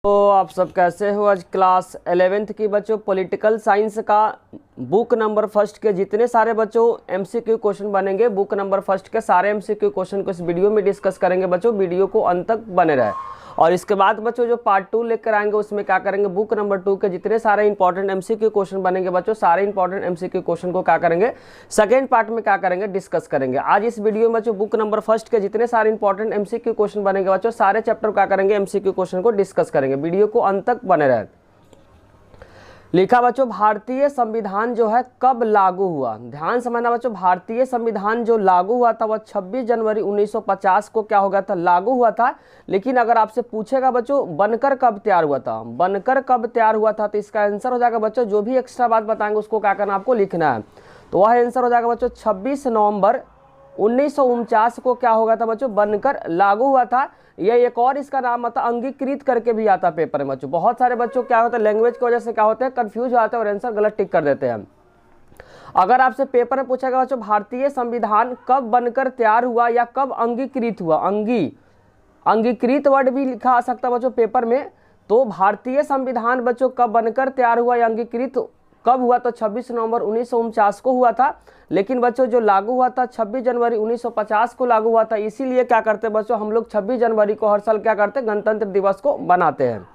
तो आप सब कैसे हो। आज क्लास 11th की बच्चों पॉलिटिकल साइंस का बुक नंबर फर्स्ट के जितने सारे बच्चों एमसीक्यू क्वेश्चन बनेंगे, बुक नंबर फर्स्ट के सारे एमसीक्यू क्वेश्चन को इस वीडियो में डिस्कस करेंगे बच्चों। वीडियो को अंत तक बने रहे। और इसके बाद बच्चों जो पार्ट 2 लेकर आएंगे उसमें क्या करेंगे, बुक नंबर 2 के जितने सारे इंपॉर्टेंट एमसीक्यू क्वेश्चन बनेंगे बच्चों, सारे इंपॉर्टेंट एमसीक्यू क्वेश्चन को क्या करेंगे, सेकेंड पार्ट में क्या करेंगे, डिस्कस करेंगे। आज इस वीडियो में बच्चों बुक नंबर फर्स्ट के जितने सारे इंपॉर्टेंट एमसीक्यू क्वेश्चन बनेंगे बच्चों, सारे चैप्टर क्या करेंगे, एमसीक्यू क्वेश्चन को डिस्कस करेंगे। वीडियो को अंत तक बने रहे। लिखा बच्चों भारतीय संविधान जो है कब लागू हुआ। ध्यान समझना बच्चों, भारतीय संविधान जो लागू हुआ था वह 26 जनवरी 1950 को क्या हो गया था, लागू हुआ था। लेकिन अगर आपसे पूछेगा बच्चों बनकर कब तैयार हुआ था, बनकर कब तैयार हुआ था, तो इसका आंसर हो जाएगा बच्चों, जो भी एक्स्ट्रा बात बताएंगे उसको क्या करना, आपको लिखना है। तो वह आंसर हो जाएगा बच्चों 26 नवंबर 1949 को क्या हो गया था बच्चों, बनकर लागू हुआ था। यह एक और इसका नाम आता अंगीकृत करके भी आता पेपर में बच्चों। बहुत सारे बच्चों क्या होता है लैंग्वेज की वजह से क्या होते हैं, कंफ्यूज हो जाते हैं और आंसर गलत टिक कर देते हैं। अगर आपसे पेपर में पूछेगा बच्चों भारतीय संविधान कब बनकर तैयार हुआ या कब अंगीकृत हुआ, अंगीकृत वर्ड भी लिखा आ सकता है बच्चों पेपर में। तो भारतीय संविधान बच्चों कब बनकर तैयार हुआ या अंगीकृत कब हुआ, तो 26 नवंबर 1949 को हुआ था। लेकिन बच्चों जो लागू हुआ था 26 जनवरी 1950 को लागू हुआ था। इसीलिए क्या करते हैं बच्चों, हम लोग 26 जनवरी को हर साल क्या करते हैं, गणतंत्र दिवस को बनाते हैं।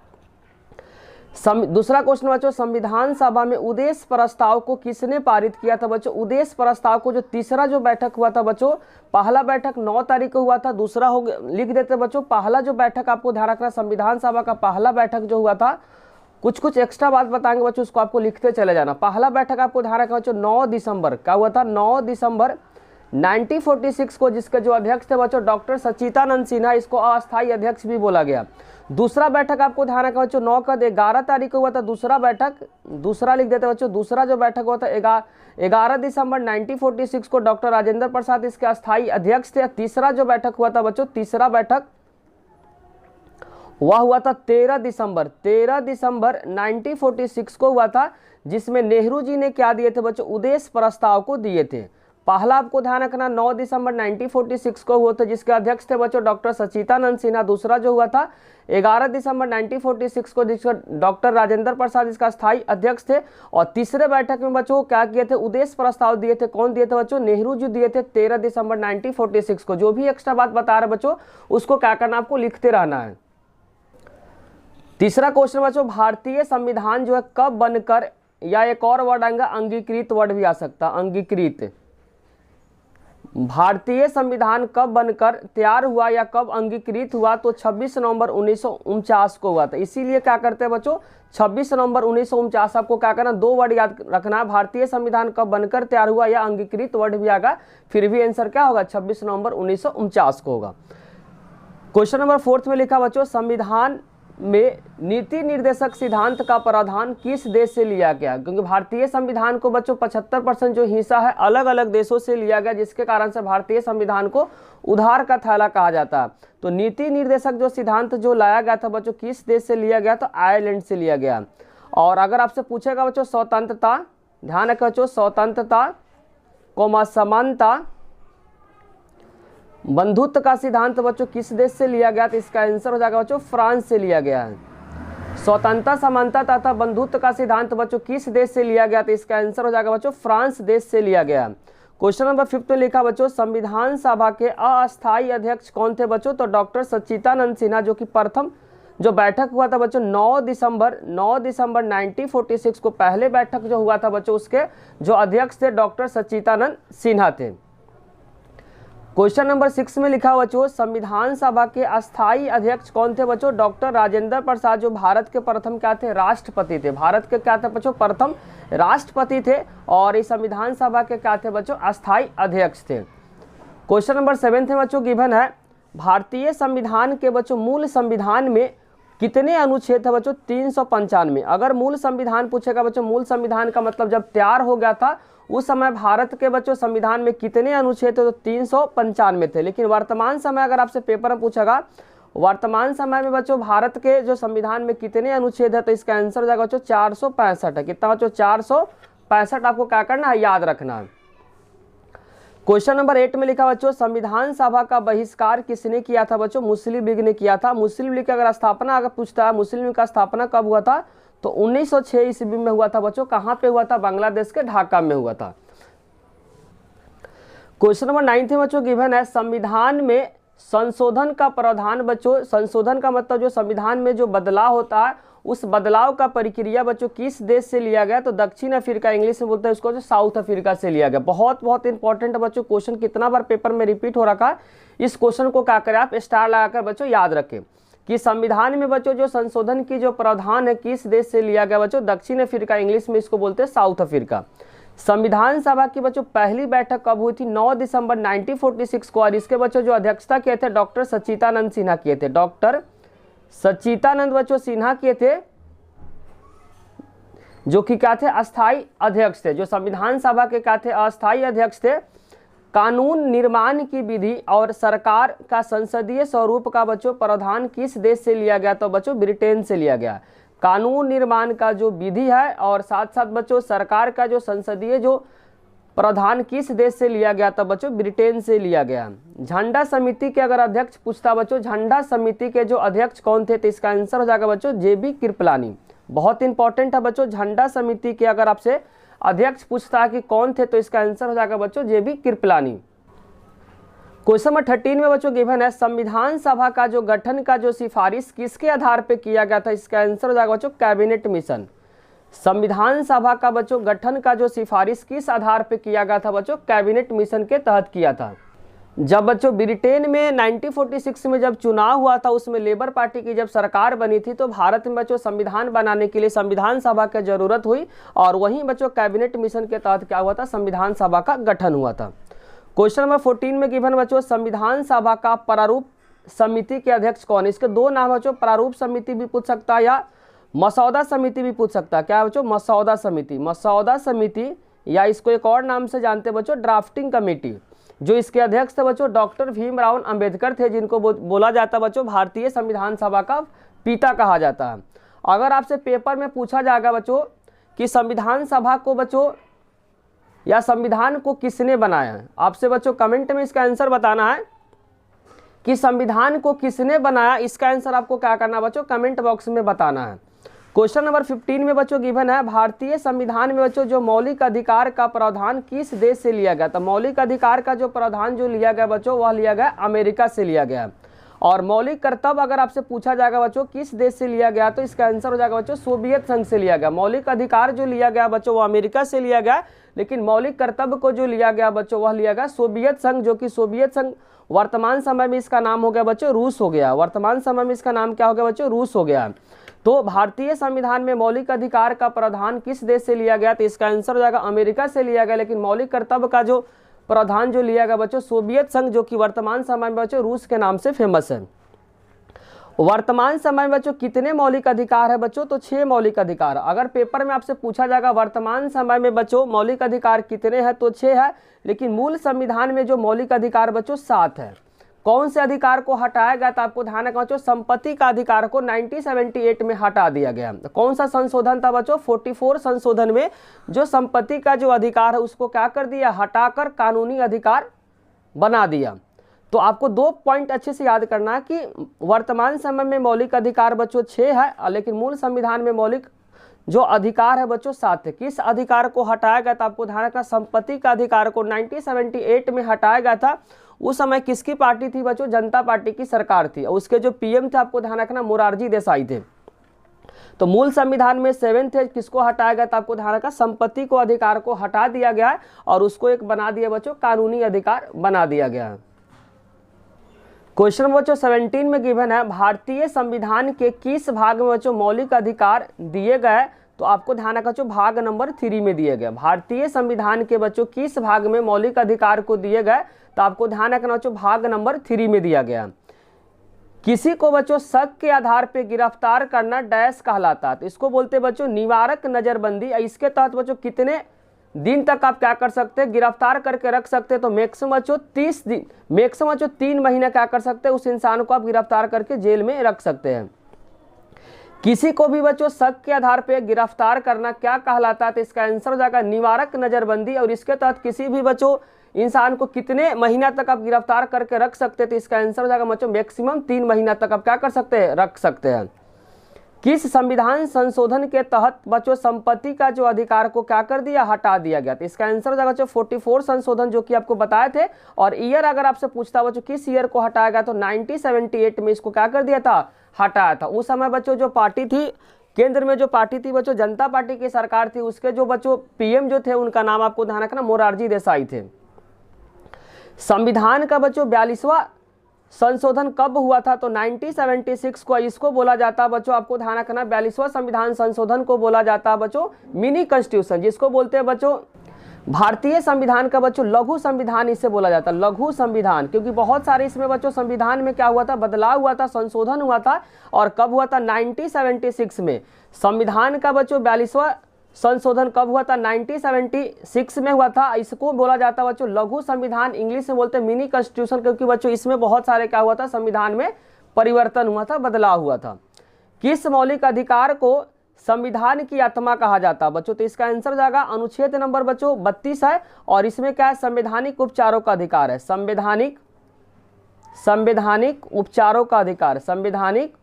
दूसरा क्वेश्चन बच्चों, संविधान सभा में उद्देश्य प्रस्ताव को किसने पारित किया था बच्चों। उद्देश्य प्रस्ताव को जो तीसरा जो बैठक हुआ था बच्चों, पहला बैठक 9 तारीख को हुआ था, दूसरा हो लिख देते बच्चों। पहला जो बैठक आपको ध्यान रखना, संविधान सभा का पहला बैठक जो हुआ था, कुछ एक्स्ट्रा बात बताएंगे बच्चों, उसको आपको लिखते चले जाना। पहला बैठक आपको ध्यान रखना बच्चों 9 दिसंबर क्या हुआ था, 9 दिसंबर 1946 को, जिसके जो अध्यक्ष थे बच्चों डॉक्टर सच्चिदानंद सिन्हा, इसको अस्थायी अध्यक्ष भी बोला गया। दूसरा बैठक आपको ध्यान रखना बच्चों 9 का 11 तारीख को हुआ था दूसरा बैठक, दूसरा लिख देते बच्चों। दूसरा जो बैठक हुआ था 11 दिसंबर 1946 को, डॉक्टर राजेंद्र प्रसाद इसके अस्थायी अध्यक्ष थे। तीसरा जो बैठक हुआ था बच्चों, तीसरा बैठक वह हुआ था 13 दिसंबर 1946 को हुआ था, जिसमें नेहरू जी ने क्या दिए थे बच्चों, उद्देश्य प्रस्ताव को दिए थे। पहला आपको ध्यान रखना 9 दिसंबर 1946 को हुआ था, जिसके अध्यक्ष थे बच्चों डॉक्टर सच्चिदानंद सिन्हा। दूसरा जो हुआ था 11 दिसंबर 1946 को, जिसका डॉक्टर राजेंद्र प्रसाद इसका स्थायी अध्यक्ष थे। और तीसरे बैठक में बच्चों क्या किए थे, उद्देश्य प्रस्ताव दिए थे। कौन दिए थे बच्चों, नेहरू जी दिए थे 13 दिसंबर 1946 को। जो भी एक्स्ट्रा बात बता रहे बच्चों उसको क्या करना, आपको लिखते रहना है। तीसरा क्वेश्चन बच्चों, भारतीय संविधान जो है कब बनकर, या एक और वर्ड आएगा अंगीकृत वर्ड भी आ सकता, अंगीकृत। भारतीय संविधान कब बनकर तैयार हुआ या कब अंगीकृत हुआ, तो 26 नवंबर 1949 को हुआ था। इसीलिए क्या करते हैं बच्चों, 26 नवंबर 1949 आपको क्या करना, 2 वर्ड याद रखना। भारतीय संविधान कब बनकर तैयार हुआ या अंगीकृत वर्ड भी आएगा, फिर भी आंसर क्या होगा, 26 नवंबर 1949 को होगा। क्वेश्चन नंबर 4 में लिखा बच्चों, संविधान में नीति निर्देशक सिद्धांत का प्रावधान किस देश से लिया गया। क्योंकि भारतीय संविधान को बच्चों 75% जो हिस्सा है अलग अलग देशों से लिया गया, जिसके कारण से भारतीय संविधान को उधार का थैला कहा जाता है। तो नीति निर्देशक जो सिद्धांत जो लाया गया था बच्चों किस देश से लिया गया, तो आयरलैंड से लिया गया। और अगर आपसे पूछेगा बच्चों स्वतंत्रता, ध्यान रखें बच्चों, स्वतंत्रता समानता बंधुत्व का सिद्धांत बच्चों किस देश से लिया गया, तो इसका आंसर हो जाएगा बच्चों फ्रांस से लिया गया है। स्वतंत्रता समानता तथा बंधुत्व का सिद्धांत बच्चों किस देश से लिया गया, तो इसका आंसर हो जाएगा बच्चों फ्रांस देश से लिया गया। क्वेश्चन नंबर 5 में लिखा बच्चों, संविधान सभा के अस्थायी अध्यक्ष कौन थे बच्चों, तो डॉक्टर सच्चिदानंद सिन्हा, जो कि प्रथम जो बैठक हुआ था बच्चों 9 दिसंबर 1946 को, पहले बैठक जो हुआ था बच्चों उसके जो अध्यक्ष थे डॉक्टर सच्चिदानंद सिन्हा थे। क्वेश्चन नंबर 6 में लिखा बच्चों, संविधान सभा के अस्थायी अध्यक्ष कौन थे बच्चों, डॉक्टर राजेंद्र प्रसाद, जो भारत के प्रथम क्या थे, राष्ट्रपति थे। भारत के क्या थे बच्चों, प्रथम राष्ट्रपति थे। और इस संविधान सभा के क्या थे बच्चों, अस्थायी अध्यक्ष थे। क्वेश्चन नंबर 7 में बच्चों गिवन है, भारतीय संविधान के बच्चों मूल संविधान में कितने अनुच्छेद है बच्चों, 395। अगर मूल संविधान पूछेगा बच्चों, मूल संविधान का मतलब जब तैयार हो गया था उस समय भारत के बच्चों संविधान में कितने अनुच्छेद थे, तो 395 थे। लेकिन वर्तमान समय अगर आपसे पेपर में पूछेगा वर्तमान समय में बच्चों भारत के जो संविधान में कितने अनुच्छेद है, तो इसका आंसर हो जाएगा बच्चों 465 है। कितना बच्चों, 465 आपको क्या करना है, याद रखना है। क्वेश्चन नंबर 8 में लिखा बच्चों, संविधान सभा का बहिष्कार किसने किया था बच्चों? मुस्लिम लीग ने किया था। मुस्लिम लीग की अगर स्थापना अगर पूछता है, मुस्लिम लीग का स्थापना कब हुआ था? तो 1906 ईस्वी में हुआ था बच्चों। कहाँ पे हुआ था? बांग्लादेश के ढाका में हुआ था। क्वेश्चन नंबर 9 में बच्चों गिवन है, संविधान में संशोधन का प्रावधान बच्चों, संशोधन का मतलब जो संविधान में जो बदलाव होता है उस बदलाव का प्रक्रिया बच्चों किस देश से लिया गया? तो दक्षिण अफ्रीका, इंग्लिश में बोलते हैं उसको, जो साउथ अफ्रीका से लिया गया। बहुत बहुत इंपॉर्टेंट बच्चों क्वेश्चन, कितना बार पेपर में रिपीट हो रखा है। इस क्वेश्चन को क्या करें आप, स्टार लगाकर बच्चों याद रखें कि संविधान में बच्चों जो संशोधन की जो प्रावधान है किस देश से लिया गया बच्चों? दक्षिण अफ्रीका, इंग्लिश में इसको बोलते हैं साउथ अफ्रीका। संविधान सभा की बच्चों पहली बैठक कब हुई थी? 9 दिसंबर 1946 को, और इसके बच्चों जो अध्यक्षता किए थे डॉक्टर सच्चिदानंद सिन्हा किए थे। डॉक्टर सच्चिदानंद बच्चों सिन्हा किए थे, जो कि क्या थे? अस्थाई अध्यक्ष थे। जो संविधान सभा के क्या थे? अस्थाई अध्यक्ष थे। कानून निर्माण की विधि और सरकार का संसदीय स्वरूप का बच्चों प्रावधान किस देश से लिया गया? तो बच्चों ब्रिटेन से लिया गया। कानून निर्माण का जो विधि है और साथ साथ बच्चों सरकार का जो संसदीय जो प्रावधान किस देश से लिया गया? तो बच्चों ब्रिटेन से लिया गया। झंडा समिति के अगर अध्यक्ष पूछता बच्चों, झंडा समिति के जो अध्यक्ष कौन थे? तो इसका आंसर हो जाएगा बच्चों JB कृपलानी। बहुत इंपॉर्टेंट है बच्चों, झंडा समिति के अगर आपसे अध्यक्ष पूछता है कि कौन थे, तो इसका आंसर हो जाएगा बच्चों JB कृपलानी। क्वेश्चन नंबर 13 में बच्चों गिवन है, संविधान सभा का जो गठन का जो सिफारिश किसके आधार पे किया गया था? इसका आंसर हो जाएगा बच्चों कैबिनेट मिशन। संविधान सभा का बच्चों गठन का जो सिफारिश किस आधार पे किया गया था बच्चों? कैबिनेट मिशन के तहत किया था। जब बच्चों ब्रिटेन में 1946 में जब चुनाव हुआ था, उसमें लेबर पार्टी की जब सरकार बनी थी, तो भारत में बच्चों संविधान बनाने के लिए संविधान सभा की जरूरत हुई, और वहीं बच्चों कैबिनेट मिशन के तहत क्या हुआ था? संविधान सभा का गठन हुआ था। क्वेश्चन नंबर 14 में गिवन बच्चों, संविधान सभा का प्रारूप समिति के अध्यक्ष कौन? इसके दो नाम बच्चों, प्रारूप समिति भी पूछ सकता है या मसौदा समिति भी पूछ सकता है। क्या बच्चों? मसौदा समिति। मसौदा समिति, या इसको एक और नाम से जानते हैं बच्चों ड्राफ्टिंग कमेटी। जो इसके अध्यक्ष थे बच्चों डॉक्टर भीमराव अंबेडकर थे, जिनको बोला जाता बच्चों भारतीय संविधान सभा का पिता कहा जाता है। अगर आपसे पेपर में पूछा जाएगा बच्चों कि संविधान सभा को बच्चों या संविधान को किसने बनाया है, आपसे बच्चों कमेंट में इसका आंसर बताना है कि संविधान को किसने बनाया। इसका आंसर आपको क्या करना है बच्चों? कमेंट बॉक्स में बताना है। क्वेश्चन नंबर 15 में बच्चों गिवन है, भारतीय संविधान में बच्चों जो मौलिक अधिकार का प्रावधान किस देश से लिया गया? तो मौलिक अधिकार का जो प्रावधान जो लिया गया बच्चों, वह लिया गया अमेरिका से लिया गया। और मौलिक कर्तव्य अगर आपसे पूछा जाएगा बच्चों किस देश से लिया गया, तो इसका आंसर हो जाएगा बच्चों सोवियत संघ से लिया गया। मौलिक अधिकार जो लिया गया बच्चों वो अमेरिका से लिया गया, लेकिन मौलिक कर्तव्य को जो लिया गया बच्चों वह लिया गया सोवियत संघ, जो कि सोवियत संघ वर्तमान समय में इसका नाम हो गया बच्चों रूस हो गया। वर्तमान समय में इसका नाम क्या हो गया बच्चों? रूस हो गया। तो भारतीय संविधान में मौलिक अधिकार का प्रावधान किस देश से लिया गया? तो इसका आंसर हो जाएगा अमेरिका से लिया गया, लेकिन मौलिक कर्तव्य का जो प्रावधान जो लिया गया बच्चों सोवियत संघ, जो कि वर्तमान समय में बच्चों रूस के नाम से फेमस है। वर्तमान समय में बच्चों कितने मौलिक अधिकार है बच्चों? तो 6 मौलिक अधिकार। अगर पेपर में आपसे पूछा जाएगा वर्तमान समय में बच्चों मौलिक अधिकार कितने हैं, तो 6 है, लेकिन मूल संविधान में जो मौलिक अधिकार बच्चों 7 है। कौन से अधिकार को हटाया गया? तो आपको ध्यान रखना बच्चों संपत्ति का अधिकार को 1978 में हटा दिया गया। कौन सा संशोधन था बच्चों? 44 संशोधन में जो संपत्ति का जो अधिकार है उसको क्या कर दिया? हटाकर कानूनी अधिकार बना दिया। तो आपको 2 पॉइंट अच्छे से याद करना है कि वर्तमान समय में मौलिक अधिकार बच्चों 6 है, लेकिन मूल संविधान में मौलिक जो अधिकार है बच्चों 7 है। किस अधिकार को हटाया गया था? आपको ध्यान रखना संपत्ति का अधिकार को 1978 में हटाया गया था। उस समय किसकी पार्टी थी बच्चों? जनता पार्टी की सरकार थी। उसके जो पीएम थे आपको ध्यान रखना मोरारजी देसाई थे। तो मूल संविधान में 7 थे, किसको हटाया गया था? आपको ध्यान रखना संपत्ति को अधिकार को हटा दिया गया है और उसको एक बना दिया बच्चों कानूनी अधिकार बना दिया गया है। क्वेश्चन नंबर बच्चों 17 में गिवन है, भारतीय संविधान के किस भाग में बच्चों मौलिक अधिकार दिए गए? तो आपको ध्यान रखना बच्चों भाग नंबर 3 में दिए गए। भारतीय संविधान के बच्चों किस भाग में मौलिक अधिकार को दिए गए? तो आपको ध्यान रखना बच्चों भाग नंबर 3 में दिया गया। किसी को बच्चों शक के आधार पर गिरफ्तार करना डैश कहलाता है? तो इसको बोलते बच्चों निवारक नजरबंदी। इसके तहत बच्चों कितने दिन तक आप क्या कर सकते हैं? गिरफ्तार करके रख सकते हैं। तो मैक्सिमम बच्चों 30 दिन, मैक्सिमम बच्चों 3 महीने क्या कर सकते हैं? उस इंसान को आप गिरफ्तार करके जेल में रख सकते हैं। किसी को भी बच्चों शक के आधार पर गिरफ्तार करना क्या कहलाता है? तो इसका आंसर हो जाएगा निवारक नजरबंदी। और इसके तहत किसी भी बच्चों इंसान को कितने महीना तक आप गिरफ्तार करके रख सकते हैं? तो इसका आंसर हो जाएगा बच्चों मैक्सिमम 3 महीना तक आप क्या कर सकते हैं, रख सकते हैं। किस संविधान संशोधन के तहत बच्चों संपत्ति का जो अधिकार को क्या कर दिया, हटा दिया गया? तो इसका आंसर हो जाएगा बच्चों 44 संशोधन, जो कि आपको बताए थे। और ईयर अगर आपसे पूछता बच्चों किस ईयर को हटाया गया, तो 1978 में इसको क्या कर दिया था, हटाया था। उस समय बच्चों जो पार्टी थी, केंद्र में जो पार्टी थी बच्चों, जनता पार्टी की सरकार थी, उसके जो बच्चों पीएम जो थे उनका नाम आपको ध्यान रखना मोरारजी देसाई थे। संविधान का बच्चों 42वां संशोधन कब हुआ था? तो 1976 को इसको बोला जाता बच्चों, आपको ध्यान रखना 42वां संविधान संशोधन को बोला जाता बच्चों मिनी कॉन्स्टिट्यूशन, जिसको बोलते हैं बच्चों भारतीय संविधान का बच्चों लघु संविधान इसे बोला जाता है, लघु संविधान। क्योंकि बहुत सारे इसमें बच्चों संविधान में क्या हुआ था, बदलाव हुआ था, संशोधन हुआ था। और कब हुआ था? 1976 में। संविधान का बच्चों 42वां संशोधन कब हुआ था? 1976 में हुआ था। इसको बोला जाता है बच्चों लघु संविधान, इंग्लिश में बोलते हैं मिनी कॉन्स्टिट्यूशन, क्योंकि बच्चों इसमें बहुत सारे क्या हुआ था, संविधान में परिवर्तन हुआ था, बदलाव हुआ था। किस मौलिक अधिकार को संविधान की आत्मा कहा जाता है बच्चों? तो इसका आंसर हो जाएगा अनुच्छेद नंबर बच्चों 32 है। और इसमें क्या है, संवैधानिक उपचारों का अधिकार है, संवैधानिक उपचारों का अधिकार, संवैधानिक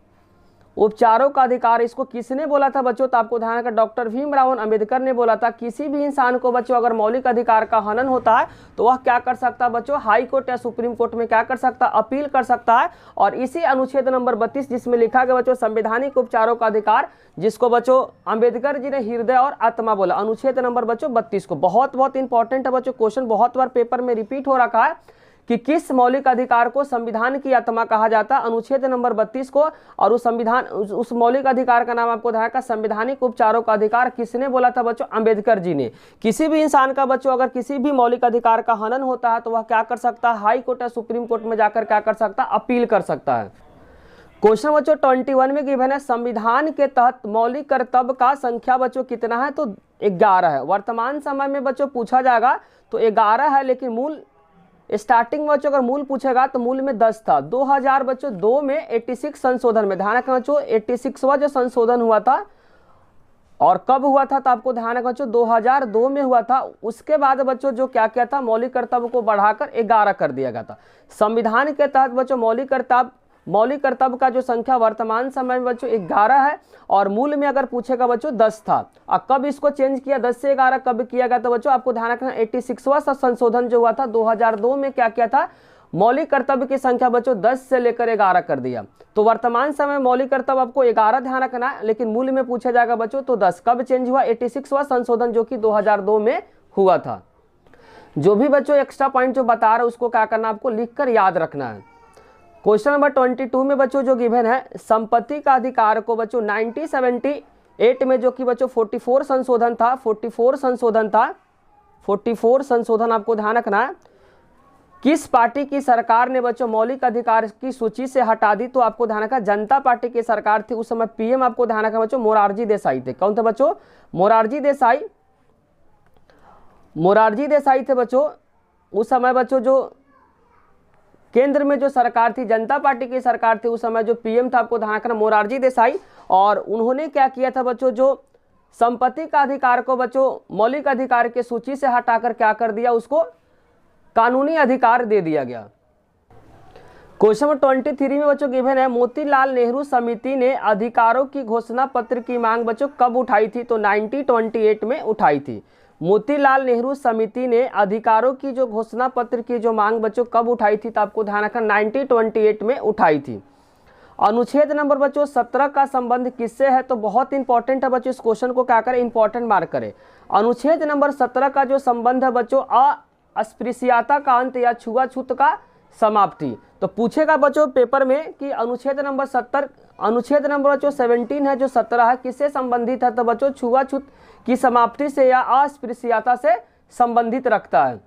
उपचारों का अधिकार। इसको किसने बोला था बच्चों? तो आपको ध्यान रखना डॉक्टर भीमराव अम्बेडकर ने बोला था। किसी भी इंसान को बच्चों अगर मौलिक अधिकार का हनन होता है तो वह क्या कर सकता है बच्चों, हाई कोर्ट या सुप्रीम कोर्ट में क्या कर सकता है, अपील कर सकता है। और इसी अनुच्छेद नंबर 32 जिसमें लिखा गया बच्चों संवैधानिक उपचारों का अधिकार, जिसको बच्चों अम्बेडकर जी ने हृदय और आत्मा बोला, अनुच्छेद नंबर बच्चों 32 को। बहुत इंपॉर्टेंट है बच्चों, क्वेश्चन बहुत बार पेपर में रिपीट हो रखा है कि किस मौलिक अधिकार को संविधान की आत्मा कहा जाता है, अनुच्छेद नंबर 32 को। और उस मौलिक अधिकार का नाम आपको ध्यान रखना संवैधानिक उपचारों का अधिकार किसने बोला था बच्चों? अम्बेडकर जी ने। किसी भी इंसान का बच्चों अगर किसी भी मौलिक अधिकार का हनन होता है तो वह क्या कर सकता है, हाई कोर्ट या सुप्रीम कोर्ट में जाकर क्या कर सकता है, अपील कर सकता है। क्वेश्चन बच्चों 21 में गिवन है, संविधान के तहत मौलिक कर्तव्य का संख्या बच्चों कितना है? तो 11 है। वर्तमान समय में बच्चों पूछा जाएगा तो 11 है, लेकिन मूल स्टार्टिंग बच्चों अगर मूल पूछेगा तो मूल में 10 था। 2000 बच्चों 2 में 86 संशोधन में, ध्यान रखना बच्चों 86वां जो संशोधन हुआ था और कब हुआ था? तो आपको ध्यान रखना बच्चों 2002 में हुआ था। उसके बाद बच्चों जो क्या किया था, मौलिक कर्तव्य को बढ़ाकर 11 कर दिया गया था। संविधान के तहत बच्चों मौलिक कर्तव्य का जो संख्या वर्तमान समय में बच्चों 11 है और मूल में अगर पूछेगा बच्चों 10 था। अब कब इसको चेंज किया, 10 से 11 कब किया गया? तो बच्चों आपको ध्यान रखना 86वां संशोधन जो हुआ था 2002 में क्या किया था, मौलिक कर्तव्य की संख्या बच्चों 10 से लेकर 11 कर दिया। तो वर्तमान समय मौलिक कर्तव्य आपको 11 ध्यान रखना है, लेकिन मूल में पूछा जाएगा बच्चों तो 10। कब चेंज हुआ? 86वां संशोधन जो कि 2002 में हुआ था। जो भी बच्चों एक्स्ट्रा पॉइंट जो बता रहे उसको क्या करना, आपको लिखकर याद रखना है। क्वेश्चन नंबर 22 में बच्चों जो गिवन है, संपत्ति का अधिकार को बच्चों 1978 में जो कि बच्चों 44 संशोधन था, 44 संशोधन आपको ध्यान रखना है। किस पार्टी की सरकार ने बच्चों मौलिक अधिकार की सूची से हटा दी? तो आपको ध्यान रखना जनता पार्टी की सरकार थी। उस समय पीएम आपको ध्यान रखना बच्चों मोरारजी देसाई थे। कौन थे बच्चों? मोरारजी देसाई थे बच्चों। उस समय बच्चों जो केंद्र में जो सरकार थी, जनता पार्टी की सरकार थी, उस समय जो पीएम था आपको ध्यान रखना मोरारजी देसाई। और उन्होंने क्या किया था बच्चों, जो संपत्ति का अधिकार को बच्चों मौलिक अधिकार की सूची से हटाकर क्या कर दिया, उसको कानूनी अधिकार दे दिया गया। क्वेश्चन नंबर 23 में बच्चों गिवन है, मोतीलाल नेहरू समिति ने अधिकारों की घोषणा पत्र की मांग बच्चों कब उठाई थी? तो 1928 में उठाई थी। मोतीलाल नेहरू समिति ने अधिकारों की जो घोषणा पत्र की जो मांग बच्चों कब उठाई थी? तो आपको ध्यान रखना 1928 में उठाई थी। अनुच्छेद नंबर बच्चों 17 का संबंध किससे है? तो बहुत इंपॉर्टेंट है बच्चों, इस क्वेश्चन को क्या करें, इंपॉर्टेंट मार्क करें। अनुच्छेद नंबर 17 का जो संबंध है बच्चों अस्पृश्यता का अंत या छुआछूत का समाप्ति। तो पूछेगा बच्चों पेपर में कि अनुच्छेद नंबर 17 है जो 17 है किससे संबंधित है? तो बच्चों छुआछूत की समाप्ति से या अस्पृश्यता से संबंधित रखता है।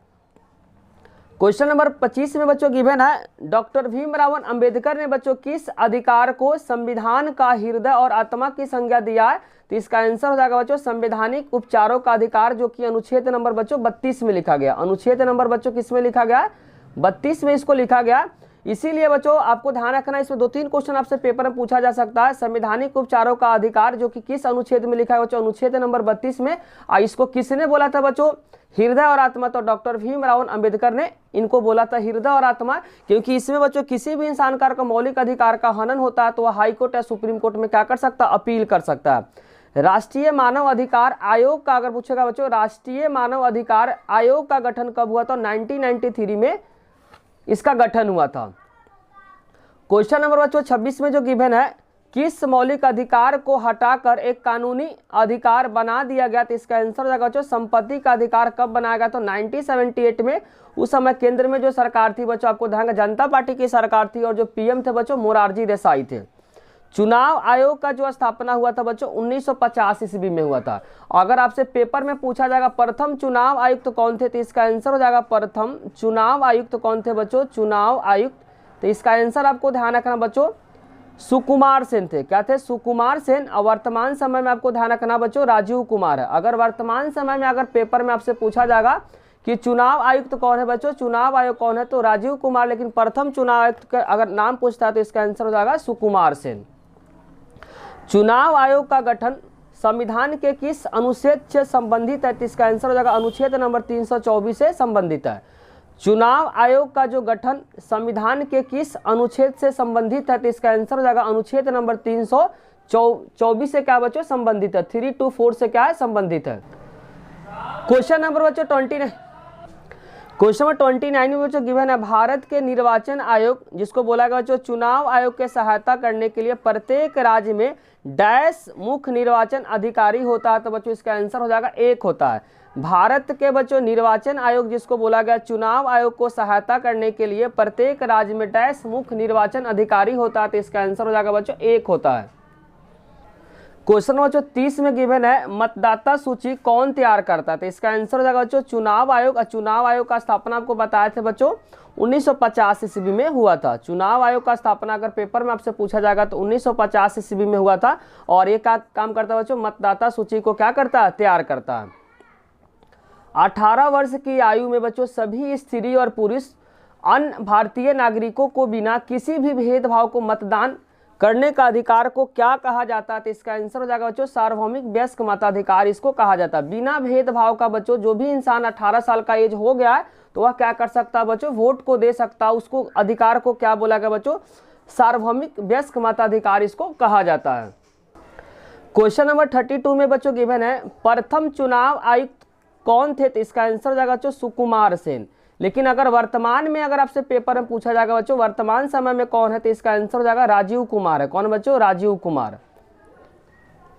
क्वेश्चन नंबर 25 में बच्चों गिवन है, डॉक्टर भीमराव अंबेडकर ने बच्चों किस अधिकार को संविधान का हृदय और आत्मा की संज्ञा दिया है? तो इसका आंसर हो जाएगा बच्चों संवैधानिक उपचारों का अधिकार, जो कि अनुच्छेद नंबर बच्चों 32 में लिखा गया। अनुच्छेद नंबर बच्चों किस में लिखा गया? 32 में इसको लिखा गया। इसीलिए बच्चों आपको ध्यान रखना, इसमें 2-3 क्वेश्चन आपसे पेपर में पूछा जा सकता है। संवैधानिक उपचारों का अधिकार जो कि किस अनुच्छेद में लिखा है बच्चों, अनुच्छेद नंबर 32 में। इसको किसने बोला था बच्चों, हृदय और आत्मा, तो डॉक्टर भीमराव अंबेडकर ने इनको बोला था हृदय और आत्मा, क्योंकि इसमें बच्चों किसी भी इंसान का मौलिक अधिकार का हनन होता है तो वह हाई कोर्ट या सुप्रीम कोर्ट में क्या कर सकता है, अपील कर सकता है। राष्ट्रीय मानव अधिकार आयोग का अगर पूछेगा बच्चों, राष्ट्रीय मानव अधिकार आयोग का गठन कब हुआ था, 1993 में इसका गठन हुआ था। क्वेश्चन नंबर बच्चों 26 में जो गिवन है, किस मौलिक अधिकार को हटाकर एक कानूनी अधिकार बना दिया गया, तो इसका आंसर हो जाएगा बच्चों संपत्ति का अधिकार। कब बनाया गया, तो 1978 में। उस समय केंद्र में जो सरकार थी बच्चों, आपको ध्यान, जनता पार्टी की सरकार थी और जो पीएम थे बच्चों मोरारजी देसाई थे। चुनाव आयोग का जो स्थापना हुआ था बच्चों 1950 ईस्वी में हुआ था। अगर आपसे पेपर में पूछा जाएगा प्रथम चुनाव आयुक्त तो कौन थे, तो इसका आंसर हो जाएगा प्रथम चुनाव आयुक्त तो कौन थे बच्चों, चुनाव आयुक्त, तो इसका आंसर आपको ध्यान रखना बच्चों सुकुमार सेन थे। क्या थे, सुकुमार सेन। और वर्तमान समय में आपको ध्यान रखना बच्चों राजीव कुमार है। अगर वर्तमान समय में अगर पेपर में आपसे पूछा जाएगा कि चुनाव आयुक्त कौन है बच्चों, चुनाव आयोग कौन है, तो राजीव कुमार, लेकिन प्रथम चुनाव आयुक्त का अगर नाम पूछता है तो इसका आंसर हो जाएगा सुकुमार सेन। चुनाव आयोग का गठन संविधान के किस अनुच्छेद से संबंधित है, तो इसका आंसर हो जाएगा अनुच्छेद नंबर 324 से संबंधित है। चुनाव आयोग का जो गठन संविधान के किस अनुच्छेद से संबंधित है, तो इसका आंसर हो जाएगा अनुच्छेद नंबर 324 से क्या बच्चों संबंधित है, 324 से क्या है संबंधित है। क्वेश्चन नंबर बच्चों 29, क्वेश्चन नंबर 29 में बच्चों गिवन है, भारत के निर्वाचन आयोग जिसको बोला गया बच्चों चुनाव आयोग के सहायता करने के लिए प्रत्येक राज्य में डैश मुख्य निर्वाचन अधिकारी होता है, तो बच्चों इसका आंसर हो जाएगा 1 होता है। भारत के बच्चों निर्वाचन आयोग जिसको बोला गया चुनाव आयोग को सहायता करने के लिए प्रत्येक राज्य में डैश मुख्य निर्वाचन अधिकारी होता है, तो इसका आंसर हो जाएगा बच्चों 1 होता है। क्वेश्चन बच्चों 30 में गिवन है, मतदाता सूची कौन तैयार करता है, तो इसका आंसर हो जाएगा बच्चों चुनाव आयोग। और चुनाव आयोग का स्थापना आपको बताए थे बच्चों 1950 ईस्वी में हुआ था। चुनाव आयोग का स्थापना अगर पेपर में आपसे पूछा जाएगा तो 1950 ईस्वी में हुआ था। और ये क्या काम करता है बच्चों, मतदाता सूची को क्या करता है, तैयार करता है। 18 वर्ष की आयु में बच्चों सभी स्त्री और पुरुष अन्य भारतीय नागरिकों को बिना किसी भी भेदभाव को मतदान करने का अधिकार को क्या कहा जाता है, तो इसका आंसर हो जाएगा बच्चों सार्वभौमिक वयस्क मताधिकार इसको कहा जाता है। बिना भेदभाव का बच्चों जो भी इंसान 18 साल का एज हो गया है तो वह क्या कर सकता है बच्चों, वोट को दे सकता है। उसको अधिकार को क्या बोला गया बच्चों, सार्वभौमिक वयस्क मताधिकार इसको कहा जाता है। क्वेश्चन नंबर 32 में बच्चों गिवन है, प्रथम चुनाव आयुक्त कौन थे, तो इसका आंसर हो जाएगा बच्चों सुकुमार सेन। लेकिन अगर वर्तमान में अगर आपसे पेपर में पूछा जाएगा बच्चों वर्तमान समय में कौन है, तो इसका आंसर हो जाएगा राजीव कुमार है। कौन बच्चों, राजीव कुमार।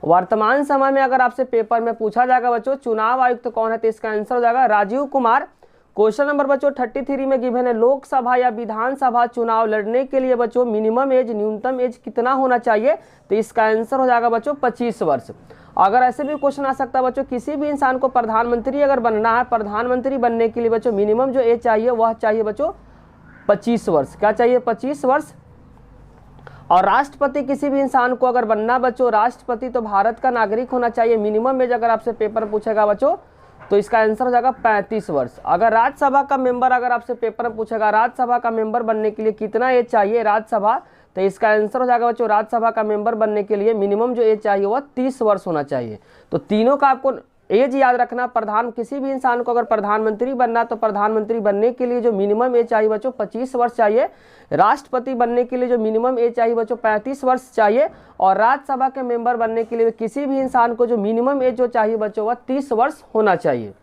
वर्तमान समय में अगर आपसे पेपर में पूछा जाएगा बच्चों चुनाव आयुक्त कौन है, तो इसका आंसर हो जाएगा राजीव कुमार। क्वेश्चन नंबर बच्चों 33 में गिवन है, लोकसभा या विधानसभा चुनाव लड़ने के लिए बच्चों मिनिमम एज न्यूनतम एज कितना होना चाहिए, तो इसका आंसर हो जाएगा बच्चों 25 वर्ष। अगर ऐसे भी क्वेश्चन आ सकता है बच्चों, किसी भी इंसान को प्रधानमंत्री अगर बनना है, प्रधानमंत्री बनने के लिए बच्चों मिनिमम जो एज चाहिए वह चाहिए बच्चों 25 वर्ष। क्या चाहिए, 25 वर्ष। और राष्ट्रपति किसी भी इंसान को अगर बनना बच्चों राष्ट्रपति तो भारत का नागरिक होना चाहिए। मिनिमम एज अगर आपसे पेपर में पूछेगा बच्चों तो इसका आंसर हो जाएगा 35 वर्ष। अगर राज्यसभा का मेंबर अगर आपसे पेपर में पूछेगा राज्यसभा का मेंबर बनने के लिए कितना एज चाहिए राज्यसभा, तो इसका आंसर हो जाएगा बच्चों राज्यसभा का मेंबर बनने के लिए मिनिमम जो एज चाहिए वह 30 वर्ष होना चाहिए। तो तीनों का आपको एज याद रखना। किसी भी इंसान को अगर प्रधानमंत्री बनना तो प्रधानमंत्री बनने के लिए जो मिनिमम एज चाहिए बच्चों 25 वर्ष चाहिए। राष्ट्रपति बनने के लिए जो मिनिमम एज चाहिए बच्चों 35 वर्ष चाहिए। और राज्यसभा के मेंबर बनने के लिए किसी भी इंसान को जो मिनिमम एज जो चाहिए बच्चों वह 30 वर्ष होना चाहिए।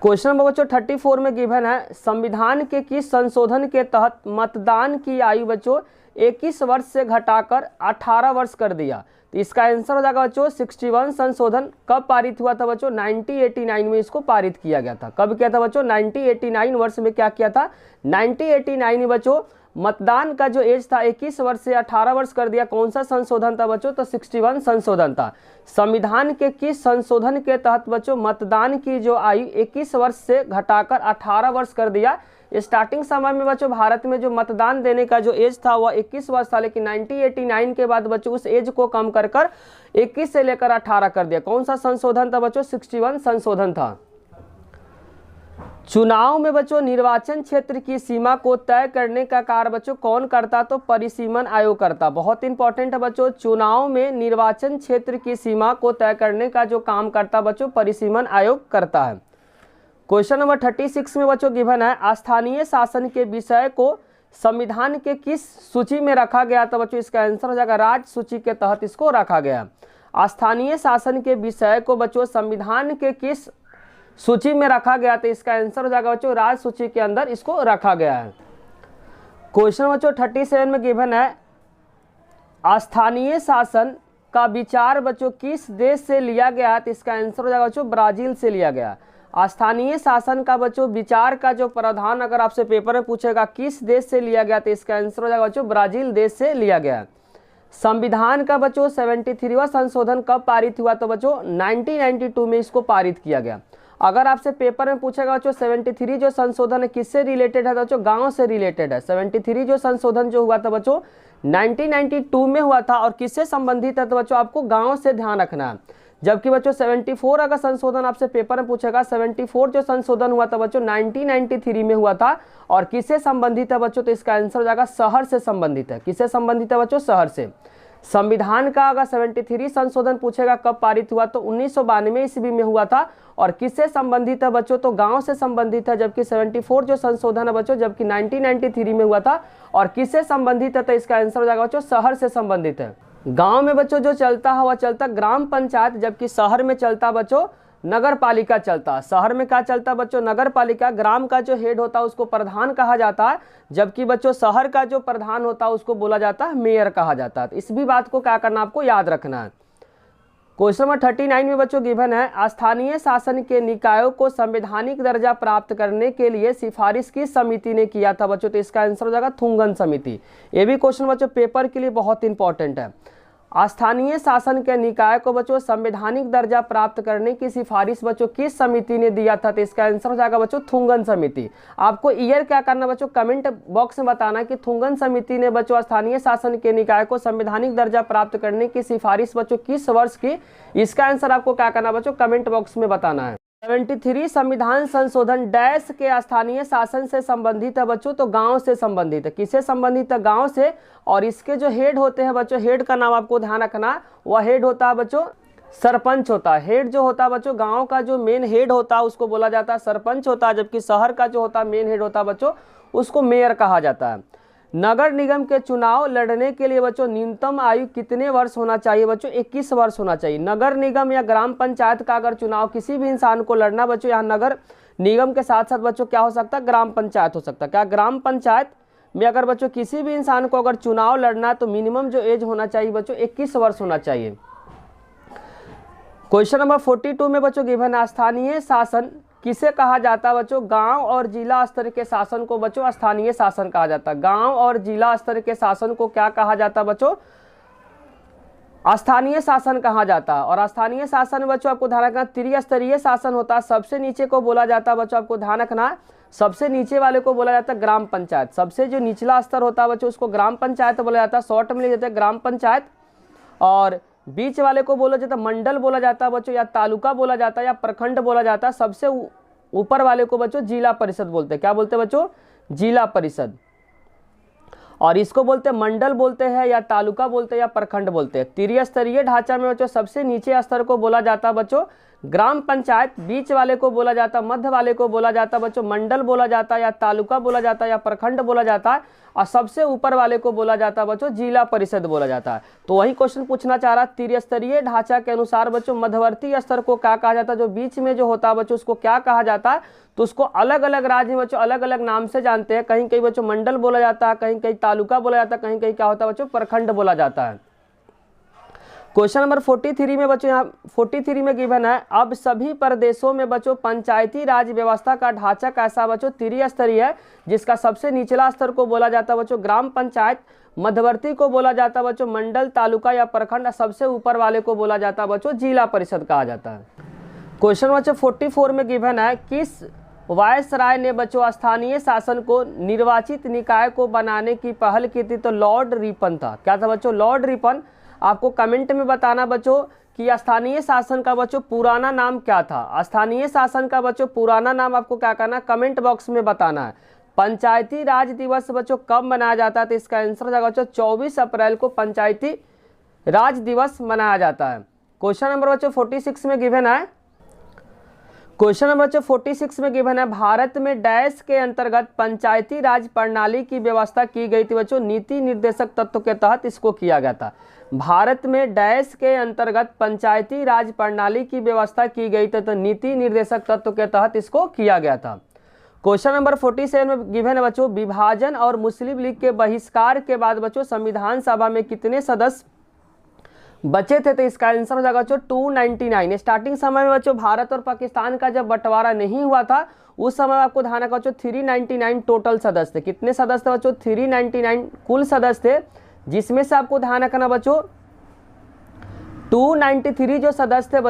क्वेश्चन नंबर बच्चों 34 में गिवन है, संविधान के किस संशोधन के तहत मतदान की आयु बच्चों 21 वर्ष से घटाकर 18 वर्ष कर दिया, तो इसका आंसर हो जाएगा बच्चों 61 संशोधन। कब पारित हुआ था बच्चों, 1989 में इसको पारित किया गया था। कब किया था बच्चों, 1989 वर्ष में क्या किया था, 1989 में बच्चों मतदान का जो एज था 21 वर्ष से 18 वर्ष कर दिया। कौन सा संशोधन था बच्चों, तो 61 संशोधन था। संविधान के किस संशोधन के तहत बच्चों मतदान की जो आयु 21 वर्ष से घटाकर 18 वर्ष कर दिया। स्टार्टिंग समय में बच्चों भारत में जो मतदान देने का जो एज था वह 21 वर्ष था, लेकिन 1989 के बाद बच्चों उस एज को कम कर 21 से लेकर 18 कर दिया। कौन सा संशोधन था बच्चों, 61 संशोधन था। चुनाव में बच्चों निर्वाचन क्षेत्र की सीमा को तय करने का कार्य बच्चों कौन करता, तो परिसीमन आयोग करता। बहुत इंपॉर्टेंट है बच्चों, चुनाव में निर्वाचन क्षेत्र की सीमा को तय करने का जो काम करता बच्चों परिसीमन आयोग करता है। क्वेश्चन नंबर 36 में बच्चों गिवन है, स्थानीय शासन के विषय को संविधान के किस सूची में रखा गया, तो बच्चों इसका आंसर हो जाएगा राज्य सूची के तहत इसको रखा गया। स्थानीय शासन के विषय को बच्चों संविधान के किस सूची में रखा गया, तो इसका आंसर हो जाएगा बच्चों राज्य सूची के अंदर इसको रखा गया है। क्वेश्चन बच्चों 37 में गिवन है, स्थानीय शासन का विचार बच्चों किस देश से लिया गया, तो इसका आंसर हो जाएगा बच्चों ब्राजील से लिया गया। स्थानीय शासन का बच्चों विचार का जो प्रावधान अगर आपसे पेपर में पूछेगा किस देश से लिया गया, तो इसका आंसर हो जाएगा बच्चों ब्राजील देश से लिया गया। संविधान का बच्चों 73वां संशोधन कब पारित हुआ, तो बच्चों 1992 में इसको पारित किया गया। अगर आपसे पेपर में पूछेगा बच्चों 73 जो संशोधन है किससे रिलेटेड है, तो बच्चों गांव से रिलेटेड है। 73 जो संशोधन जो हुआ था बच्चों 1992 में हुआ था और किससे संबंधित है, तो बच्चों आपको गांव से ध्यान रखना है। जबकि बच्चों 74 अगर संशोधन आपसे पेपर में पूछेगा, 74 जो संशोधन हुआ था बच्चों 1993 में हुआ था और किससे संबंधित है बच्चों, तो इसका आंसर हो जाएगा शहर से संबंधित है। किससे संबंधित है बच्चों, शहर से। संविधान का अगर 73 संशोधन पूछेगा कब पारित हुआ, तो 1992 ईस्वी में हुआ था और किससे संबंधित है बच्चों, तो गांव से संबंधित है। जबकि 74 जो संशोधन है बच्चों जबकि 1993 में हुआ था और किससे संबंधित है, तो इसका आंसर हो जाएगा बच्चों शहर से संबंधित है। गांव में बच्चों जो चलता है वह चलता ग्राम पंचायत, जबकि शहर में चलता बच्चों नगर पालिका चलता। शहर में क्या चलता बच्चों, नगर पालिका। ग्राम का जो हेड होता है उसको प्रधान कहा जाता है, जबकि बच्चों शहर का जो प्रधान होता है उसको बोला जाता है मेयर कहा जाता है। इस भी बात को क्या करना आपको याद रखना है। क्वेश्चन नंबर 39 में बच्चों गिवन है, स्थानीय शासन के निकायों को संवैधानिक दर्जा प्राप्त करने के लिए सिफारिश किस समिति ने किया था बच्चों, तो इसका आंसर हो जाएगा थुंगन समिति। ये भी क्वेश्चन बच्चों पेपर के लिए बहुत इंपॉर्टेंट है। स्थानीय शासन के निकाय को बच्चों संवैधानिक दर्जा प्राप्त करने की सिफारिश बच्चों किस समिति ने दिया था, तो इसका आंसर हो जाएगा बच्चों थुंगन समिति। आपको ईयर क्या करना बच्चों कमेंट बॉक्स में बताना कि थुंगन समिति ने बच्चों स्थानीय शासन के निकाय को संवैधानिक दर्जा प्राप्त करने की सिफारिश बच्चों किस वर्ष की, इसका आंसर आपको क्या करना बच्चों कमेंट बॉक्स में बताना है। 73 संविधान संशोधन डैश के स्थानीय शासन से संबंधित है बच्चों, तो गांव से संबंधित है। किससे संबंधित है, गांव से। और इसके जो हेड होते हैं बच्चों, हेड का नाम आपको ध्यान रखना, वह हेड होता है बच्चों सरपंच होता है। हेड जो होता है बच्चों गांव का जो मेन हेड होता है उसको बोला जाता है सरपंच होता है, जबकि शहर का जो होता है मेन हेड होता है बच्चों उसको मेयर कहा जाता है। नगर निगम के चुनाव लड़ने के लिए बच्चों न्यूनतम आयु कितने वर्ष होना चाहिए बच्चों, 21 वर्ष होना चाहिए। नगर निगम या ग्राम पंचायत का अगर चुनाव किसी भी इंसान को लड़ना बच्चों, यहाँ नगर निगम के साथ साथ बच्चों क्या हो सकता है, ग्राम पंचायत हो सकता है। क्या ग्राम पंचायत में अगर बच्चों किसी भी इंसान को अगर चुनाव लड़ना है तो मिनिमम जो एज होना चाहिए बच्चों 21 वर्ष होना चाहिए। क्वेश्चन नंबर 42 में बच्चों गिवन है, स्थानीय शासन किसे कहा जाता है बच्चों, गांव और जिला स्तर के शासन को बच्चों स्थानीय शासन कहा जाता है। गांव और जिला स्तर के शासन को क्या कहा जाता है बच्चों, स्थानीय शासन कहा जाता है। और स्थानीय शासन बच्चों आपको ध्यान रखना त्रिस्तरीय शासन होता है। सबसे नीचे को बोला जाता है बच्चों, आपको ध्यान रखना सबसे नीचे वाले को बोला जाता है ग्राम पंचायत। सबसे जो निचला स्तर होता है बच्चों उसको ग्राम पंचायत बोला जाता है, शॉर्ट में लिख देते हैं ग्राम पंचायत। और बीच वाले को बोला जाता है मंडल बोला जाता है बच्चों, या तालुका बोला जाता है, या प्रखंड बोला जाता है। सबसे ऊपर वाले को बच्चों जिला परिषद बोलते हैं। क्या बोलते हैं बच्चों, जिला परिषद। और इसको बोलते हैं मंडल बोलते हैं, या तालुका बोलते हैं, या प्रखंड बोलते हैं। त्रिस्तरीय ढांचा में बच्चों सबसे नीचे स्तर को बोला जाता है बच्चों ग्राम पंचायत, बीच वाले को बोला जाता है, मध्य वाले को बोला जाता है बच्चों मंडल बोला जाता है, या तालुका बोला जाता है, या प्रखंड बोला जाता है। और सबसे ऊपर वाले को बोला जाता है बच्चों जिला परिषद बोला जाता है। तो वही क्वेश्चन पूछना चाह रहा, त्रिस्तरीय ढांचा के अनुसार बच्चों मध्यवर्ती स्तर को क्या कहा जाता है, जो बीच में जो होता है बच्चों उसको क्या कहा जाता है, तो उसको अलग अलग राज्य में बच्चों अलग अलग नाम से जानते हैं। कहीं कहीं बच्चों मंडल बोला जाता है, कहीं कहीं तालुका बोला जाता है, कहीं कहीं क्या होता है बच्चों प्रखंड बोला जाता है। क्वेश्चन नंबर 43 में बच्चों यहाँ 43 में गिवन है, अब सभी प्रदेशों में बच्चों पंचायती राज व्यवस्था का ढांचा कैसा बच्चों, त्रिस्तरीय है, जिसका सबसे निचला स्तर को बोला जाता है बच्चों ग्राम पंचायत, मध्यवर्ती को बोला जाता है बच्चों मंडल, तालुका या प्रखंड, सबसे ऊपर वाले को बोला जाता है बच्चों जिला परिषद कहा जाता है। क्वेश्चन बच्चों 44 में गिवन है, किस वायसराय ने बच्चों स्थानीय शासन को निर्वाचित निकाय को बनाने की पहल की थी, तो लॉर्ड रिपन था। क्या था बच्चों, लॉर्ड रिपन। आपको कमेंट में बताना बच्चों कि स्थानीय शासन का बच्चों पुराना नाम क्या था। स्थानीय शासन का बच्चों पुराना नाम आपको क्या करना है, कमेंट बॉक्स में बताना है। पंचायती राज दिवस बच्चों कब मनाया जाता है, तो इसका आंसर जाएगा बच्चों 24 अप्रैल को पंचायती राज दिवस मनाया जाता है। क्वेश्चन नंबर बच्चों 46 में गिवन है, क्वेश्चन नंबर 46 में गिवन है, भारत में डैश के अंतर्गत पंचायती राज प्रणाली की व्यवस्था की गई थी बच्चों, नीति निर्देशक तत्व के तहत इसको किया गया था। भारत में डैश के अंतर्गत पंचायती राज प्रणाली की व्यवस्था की गई थी, तो नीति निर्देशक तत्व के तहत इसको किया गया था। क्वेश्चन नंबर 47 में गिवन है बच्चों, विभाजन और मुस्लिम लीग के बहिष्कार के बाद बच्चों संविधान सभा में कितने सदस्य बचे थे, तो इसका आंसर हो जाएगा बच्चों 299। स्टार्टिंग समय में बच्चों भारत और पाकिस्तान का जब बंटवारा नहीं हुआ था उस समय आपको ध्यान रखा बच्चों 399 टोटल सदस्य थे। कितने सदस्य थे बच्चों, 399 कुल सदस्य थे, जिसमें से आपको ध्यान रखना बच्चों 293 जो सदस्य थे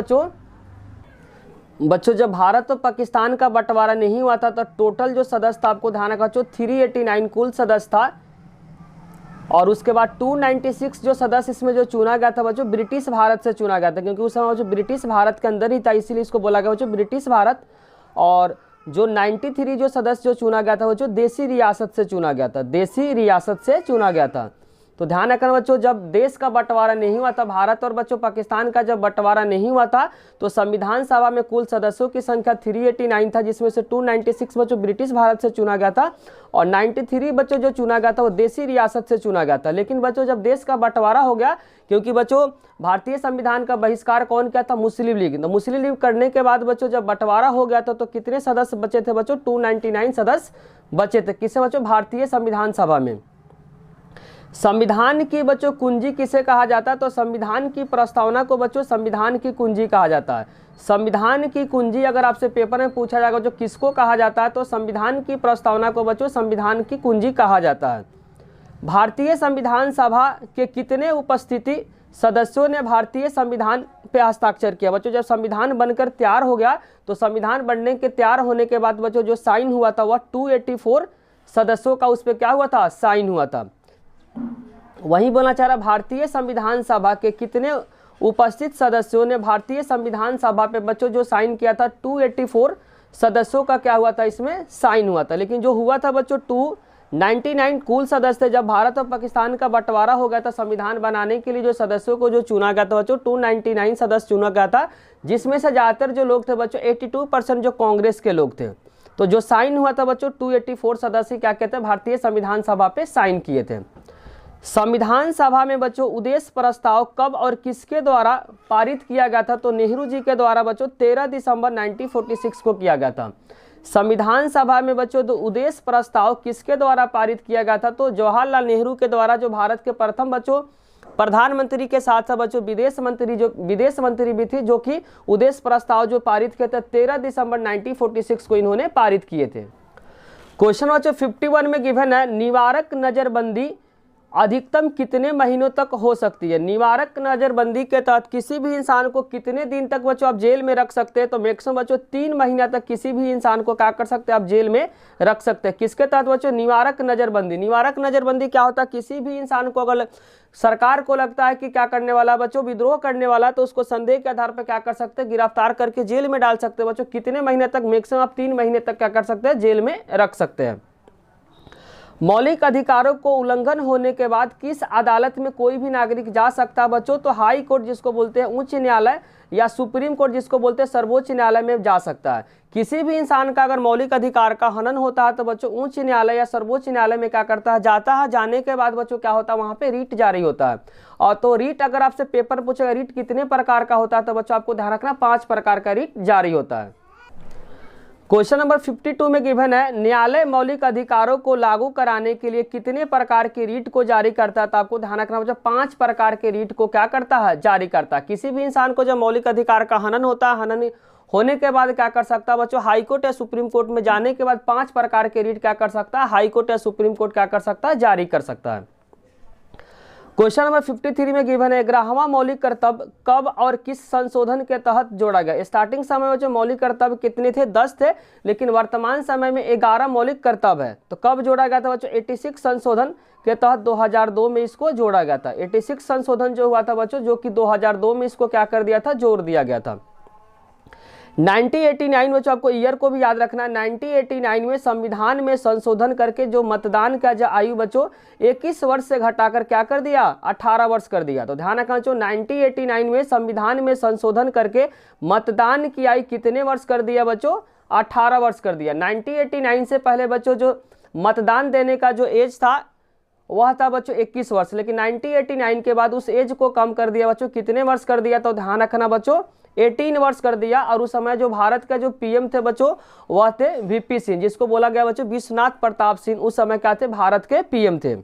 बच्चों जब भारत और पाकिस्तान का बंटवारा नहीं हुआ था तो टोटल जो सदस्य था आपको ध्यान रखा बच्चों 389 कुल सदस्य था। और उसके बाद 296 जो सदस्य इसमें जो चुना गया था बच्चों ब्रिटिश भारत से चुना गया था, क्योंकि उस समय जो ब्रिटिश भारत के अंदर ही था इसीलिए इसको बोला गया बच्चों ब्रिटिश भारत। और जो 93 जो सदस्य जो चुना गया था बच्चों देसी रियासत से चुना गया था, देसी रियासत से चुना गया था। तो ध्यान रखना बच्चों जब देश का बंटवारा नहीं हुआ था, भारत और बच्चों पाकिस्तान का जब बंटवारा नहीं हुआ था तो संविधान सभा में कुल सदस्यों की संख्या 389 था, जिसमें से 296 बच्चों ब्रिटिश भारत से चुना गया था और 93 बच्चों जो चुना गया था वो देसी रियासत से चुना गया था। लेकिन बच्चों जब देश का बंटवारा हो गया, क्योंकि बच्चों भारतीय संविधान का बहिष्कार कौन किया था, मुस्लिम लीग। तो मुस्लिम लीग करने के बाद बच्चों जब बंटवारा हो गया था तो कितने सदस्य बचे थे बच्चों, 299 सदस्य बचे थे। किसे बच्चों, भारतीय संविधान सभा में। संविधान की बच्चों कुंजी किसे कहा जाता है, तो संविधान की प्रस्तावना को बच्चों संविधान की कुंजी कहा जाता है। संविधान की कुंजी अगर आपसे पेपर में पूछा जाएगा जो किसको कहा जाता है, तो संविधान की प्रस्तावना को बच्चों संविधान की कुंजी कहा जाता है। भारतीय संविधान सभा के कितने उपस्थिति सदस्यों ने भारतीय संविधान पे हस्ताक्षर किया बच्चों, जब संविधान बनकर तैयार हो गया तो संविधान बनने के तैयार होने के बाद बच्चों जो साइन हुआ था वह 284 सदस्यों का उस पर क्या हुआ था, साइन हुआ था। वही बोलना चाह रहा, भारतीय संविधान सभा के कितने उपस्थित सदस्यों ने भारतीय संविधान सभा पे बच्चों जो साइन किया था, 284 सदस्यों का क्या हुआ था, इसमें साइन हुआ था। लेकिन जो हुआ था बच्चों 299 कुल सदस्य थे। जब भारत और पाकिस्तान का बंटवारा हो गया था संविधान बनाने के लिए जो सदस्यों को जो चुना गया था बच्चों 299 सदस्य चुना गया था, जिसमें से ज़्यादातर जो लोग थे बच्चों 82% जो कांग्रेस के लोग थे। तो जो साइन हुआ था बच्चों 284 सदस्य क्या कहते हैं, भारतीय संविधान सभा पे साइन किए थे। संविधान सभा में बच्चों उद्देश्य प्रस्ताव कब और किसके द्वारा पारित किया गया था, तो नेहरू जी के द्वारा बच्चों 13 दिसंबर 1946 को किया गया था। संविधान सभा में बच्चों तो उद्देश्य प्रस्ताव किसके द्वारा पारित किया गया था, तो जवाहरलाल नेहरू के द्वारा, जो भारत के प्रथम बच्चों प्रधानमंत्री के साथ साथ बच्चों विदेश मंत्री भी थी, जो कि उद्देश्य प्रस्ताव जो पारित किए थे 13 दिसंबर 1946 को इन्होंने पारित किए थे। क्वेश्चन बच्चों 51 में गिवन है, निवारक नजरबंदी अधिकतम कितने महीनों तक हो सकती है। निवारक नजरबंदी के तहत किसी भी इंसान को कितने दिन तक बच्चों आप जेल में रख सकते हैं, तो मैक्सिमम बच्चों 3 महीना तक किसी भी इंसान को क्या कर सकते हैं, आप जेल में रख सकते हैं। किसके तहत बच्चों, निवारक नजरबंदी। निवारक नजरबंदी क्या होता है, किसी भी इंसान को अगर सरकार को लगता है कि क्या करने वाला बच्चों विद्रोह करने वाला, तो उसको संदेह के आधार पर क्या कर सकते हैं, गिरफ्तार करके जेल में डाल सकते हैं। बच्चों कितने महीने तक, मैक्सिमम आप 3 महीने तक क्या कर सकते हैं, जेल में रख सकते हैं। मौलिक अधिकारों को उल्लंघन होने के बाद किस अदालत में कोई भी नागरिक जा सकता है बच्चों, तो हाई कोर्ट जिसको बोलते हैं उच्च न्यायालय, या सुप्रीम कोर्ट जिसको बोलते हैं सर्वोच्च न्यायालय में जा सकता है। किसी भी इंसान का अगर मौलिक अधिकार का हनन होता है तो बच्चों उच्च न्यायालय या सर्वोच्च न्यायालय में क्या करता है, जाता है। जाने के बाद बच्चों क्या होता है, वहाँ पे रीट जारी होता है। और तो रीट अगर आपसे पेपर पूछेगा रीट कितने प्रकार का होता है, तो बच्चों आपको ध्यान रखना 5 प्रकार का रीट जारी होता है। क्वेश्चन नंबर 52 में गिवन है, न्यायालय मौलिक अधिकारों को लागू कराने के लिए कितने प्रकार की रीट को जारी करता है, तो आपको ध्यान रखना बच्चों 5 प्रकार के रीट को क्या करता है, जारी करता है। किसी भी इंसान को जब मौलिक अधिकार का हनन होता है, हनन होने के बाद क्या कर सकता है बच्चों, हाई कोर्ट या सुप्रीम कोर्ट में जाने के बाद 5 प्रकार के रीट क्या कर सकता है, हाई कोर्ट या सुप्रीम कोर्ट क्या कर सकता है, जारी कर सकता है। क्वेश्चन नंबर 53 में गिवन है 11वां मौलिक कर्तव्य कब और किस संशोधन के तहत जोड़ा गया। स्टार्टिंग समय में जो मौलिक कर्तव्य कितने थे, 10 थे, लेकिन वर्तमान समय में 11 मौलिक कर्तव्य है। तो कब जोड़ा गया था बच्चों, 86 संशोधन के तहत 2002 में इसको जोड़ा गया था। 86 संशोधन जो हुआ था बच्चों, जो कि 2002 में इसको क्या कर दिया था, जोड़ दिया गया था। 1989 बच्चों आपको ईयर को भी याद रखना है। 1989 में संविधान में संशोधन करके जो मतदान का जो आयु बच्चों 21 वर्ष से घटाकर क्या कर दिया, 18 वर्ष कर दिया। तो ध्यान रखना बच्चों, 1989 में संविधान में संशोधन करके मतदान की आयु कितने वर्ष कर दिया बच्चों, 18 वर्ष कर दिया। 1989 से पहले बच्चों जो मतदान देने का जो एज था वह था बच्चों 21 वर्ष, लेकिन 1989 के बाद उस एज को कम कर दिया बच्चों, कितने वर्ष कर दिया, तो ध्यान रखना बच्चों 18 वर्ष कर दिया। और उस समय जो भारत का जो पीएम थे बच्चों वह थे वीपी सिंह, जिसको बोला गया बच्चों विश्वनाथ प्रताप सिंह, उस समय क्या थे, भारत के पीएम थे।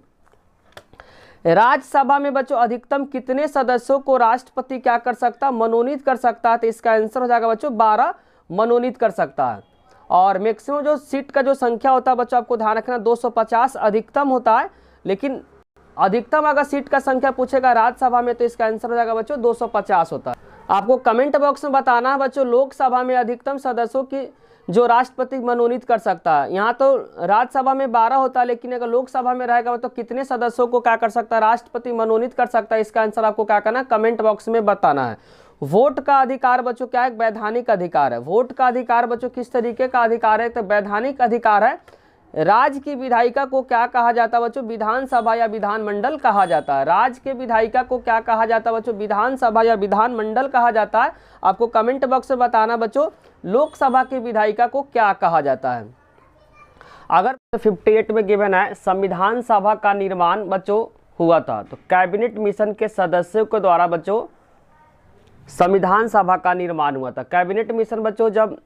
राज्यसभा में बच्चों अधिकतम कितने सदस्यों को राष्ट्रपति क्या कर सकता, मनोनीत कर सकता है, तो इसका आंसर हो जाएगा बच्चों 12 मनोनीत कर सकता है। और मैक्सिमम जो सीट का जो संख्या होता है बच्चों आपको ध्यान रखना 250 अधिकतम होता है, लेकिन अधिकतम अगर सीट का संख्या पूछेगा राज्यसभा में तो इसका आंसर हो जाएगा बच्चों 250 होता है। आपको कमेंट बॉक्स में बताना है बच्चों लोकसभा में अधिकतम सदस्यों की जो राष्ट्रपति मनोनीत कर सकता है। यहाँ तो राज्यसभा में 12 होता है, लेकिन अगर लोकसभा में रहेगा तो कितने सदस्यों को क्या कर सकता है, राष्ट्रपति मनोनीत कर सकता है। इसका आंसर आपको क्या करना है, कमेंट बॉक्स में बताना है। वोट का अधिकार बच्चों क्या है, वैधानिक अधिकार है। वोट का अधिकार बच्चों किस तरीके का अधिकार है, तो वैधानिक अधिकार है। राज्य की विधायिका को क्या कहा जाता है बच्चों, विधानसभा या विधानमंडल कहा जाता है। राज्य के विधायिका को क्या कहा जाता है बच्चों, विधानसभा या विधानमंडल कहा जाता है। आपको कमेंट बॉक्स में बताना बच्चों लोकसभा की विधायिका को क्या कहा जाता है। अगर 58 में गिवन है संविधान सभा का निर्माण बच्चों हुआ था, तो कैबिनेट मिशन के सदस्यों के द्वारा बच्चों संविधान सभा का निर्माण हुआ था। कैबिनेट मिशन बच्चों जब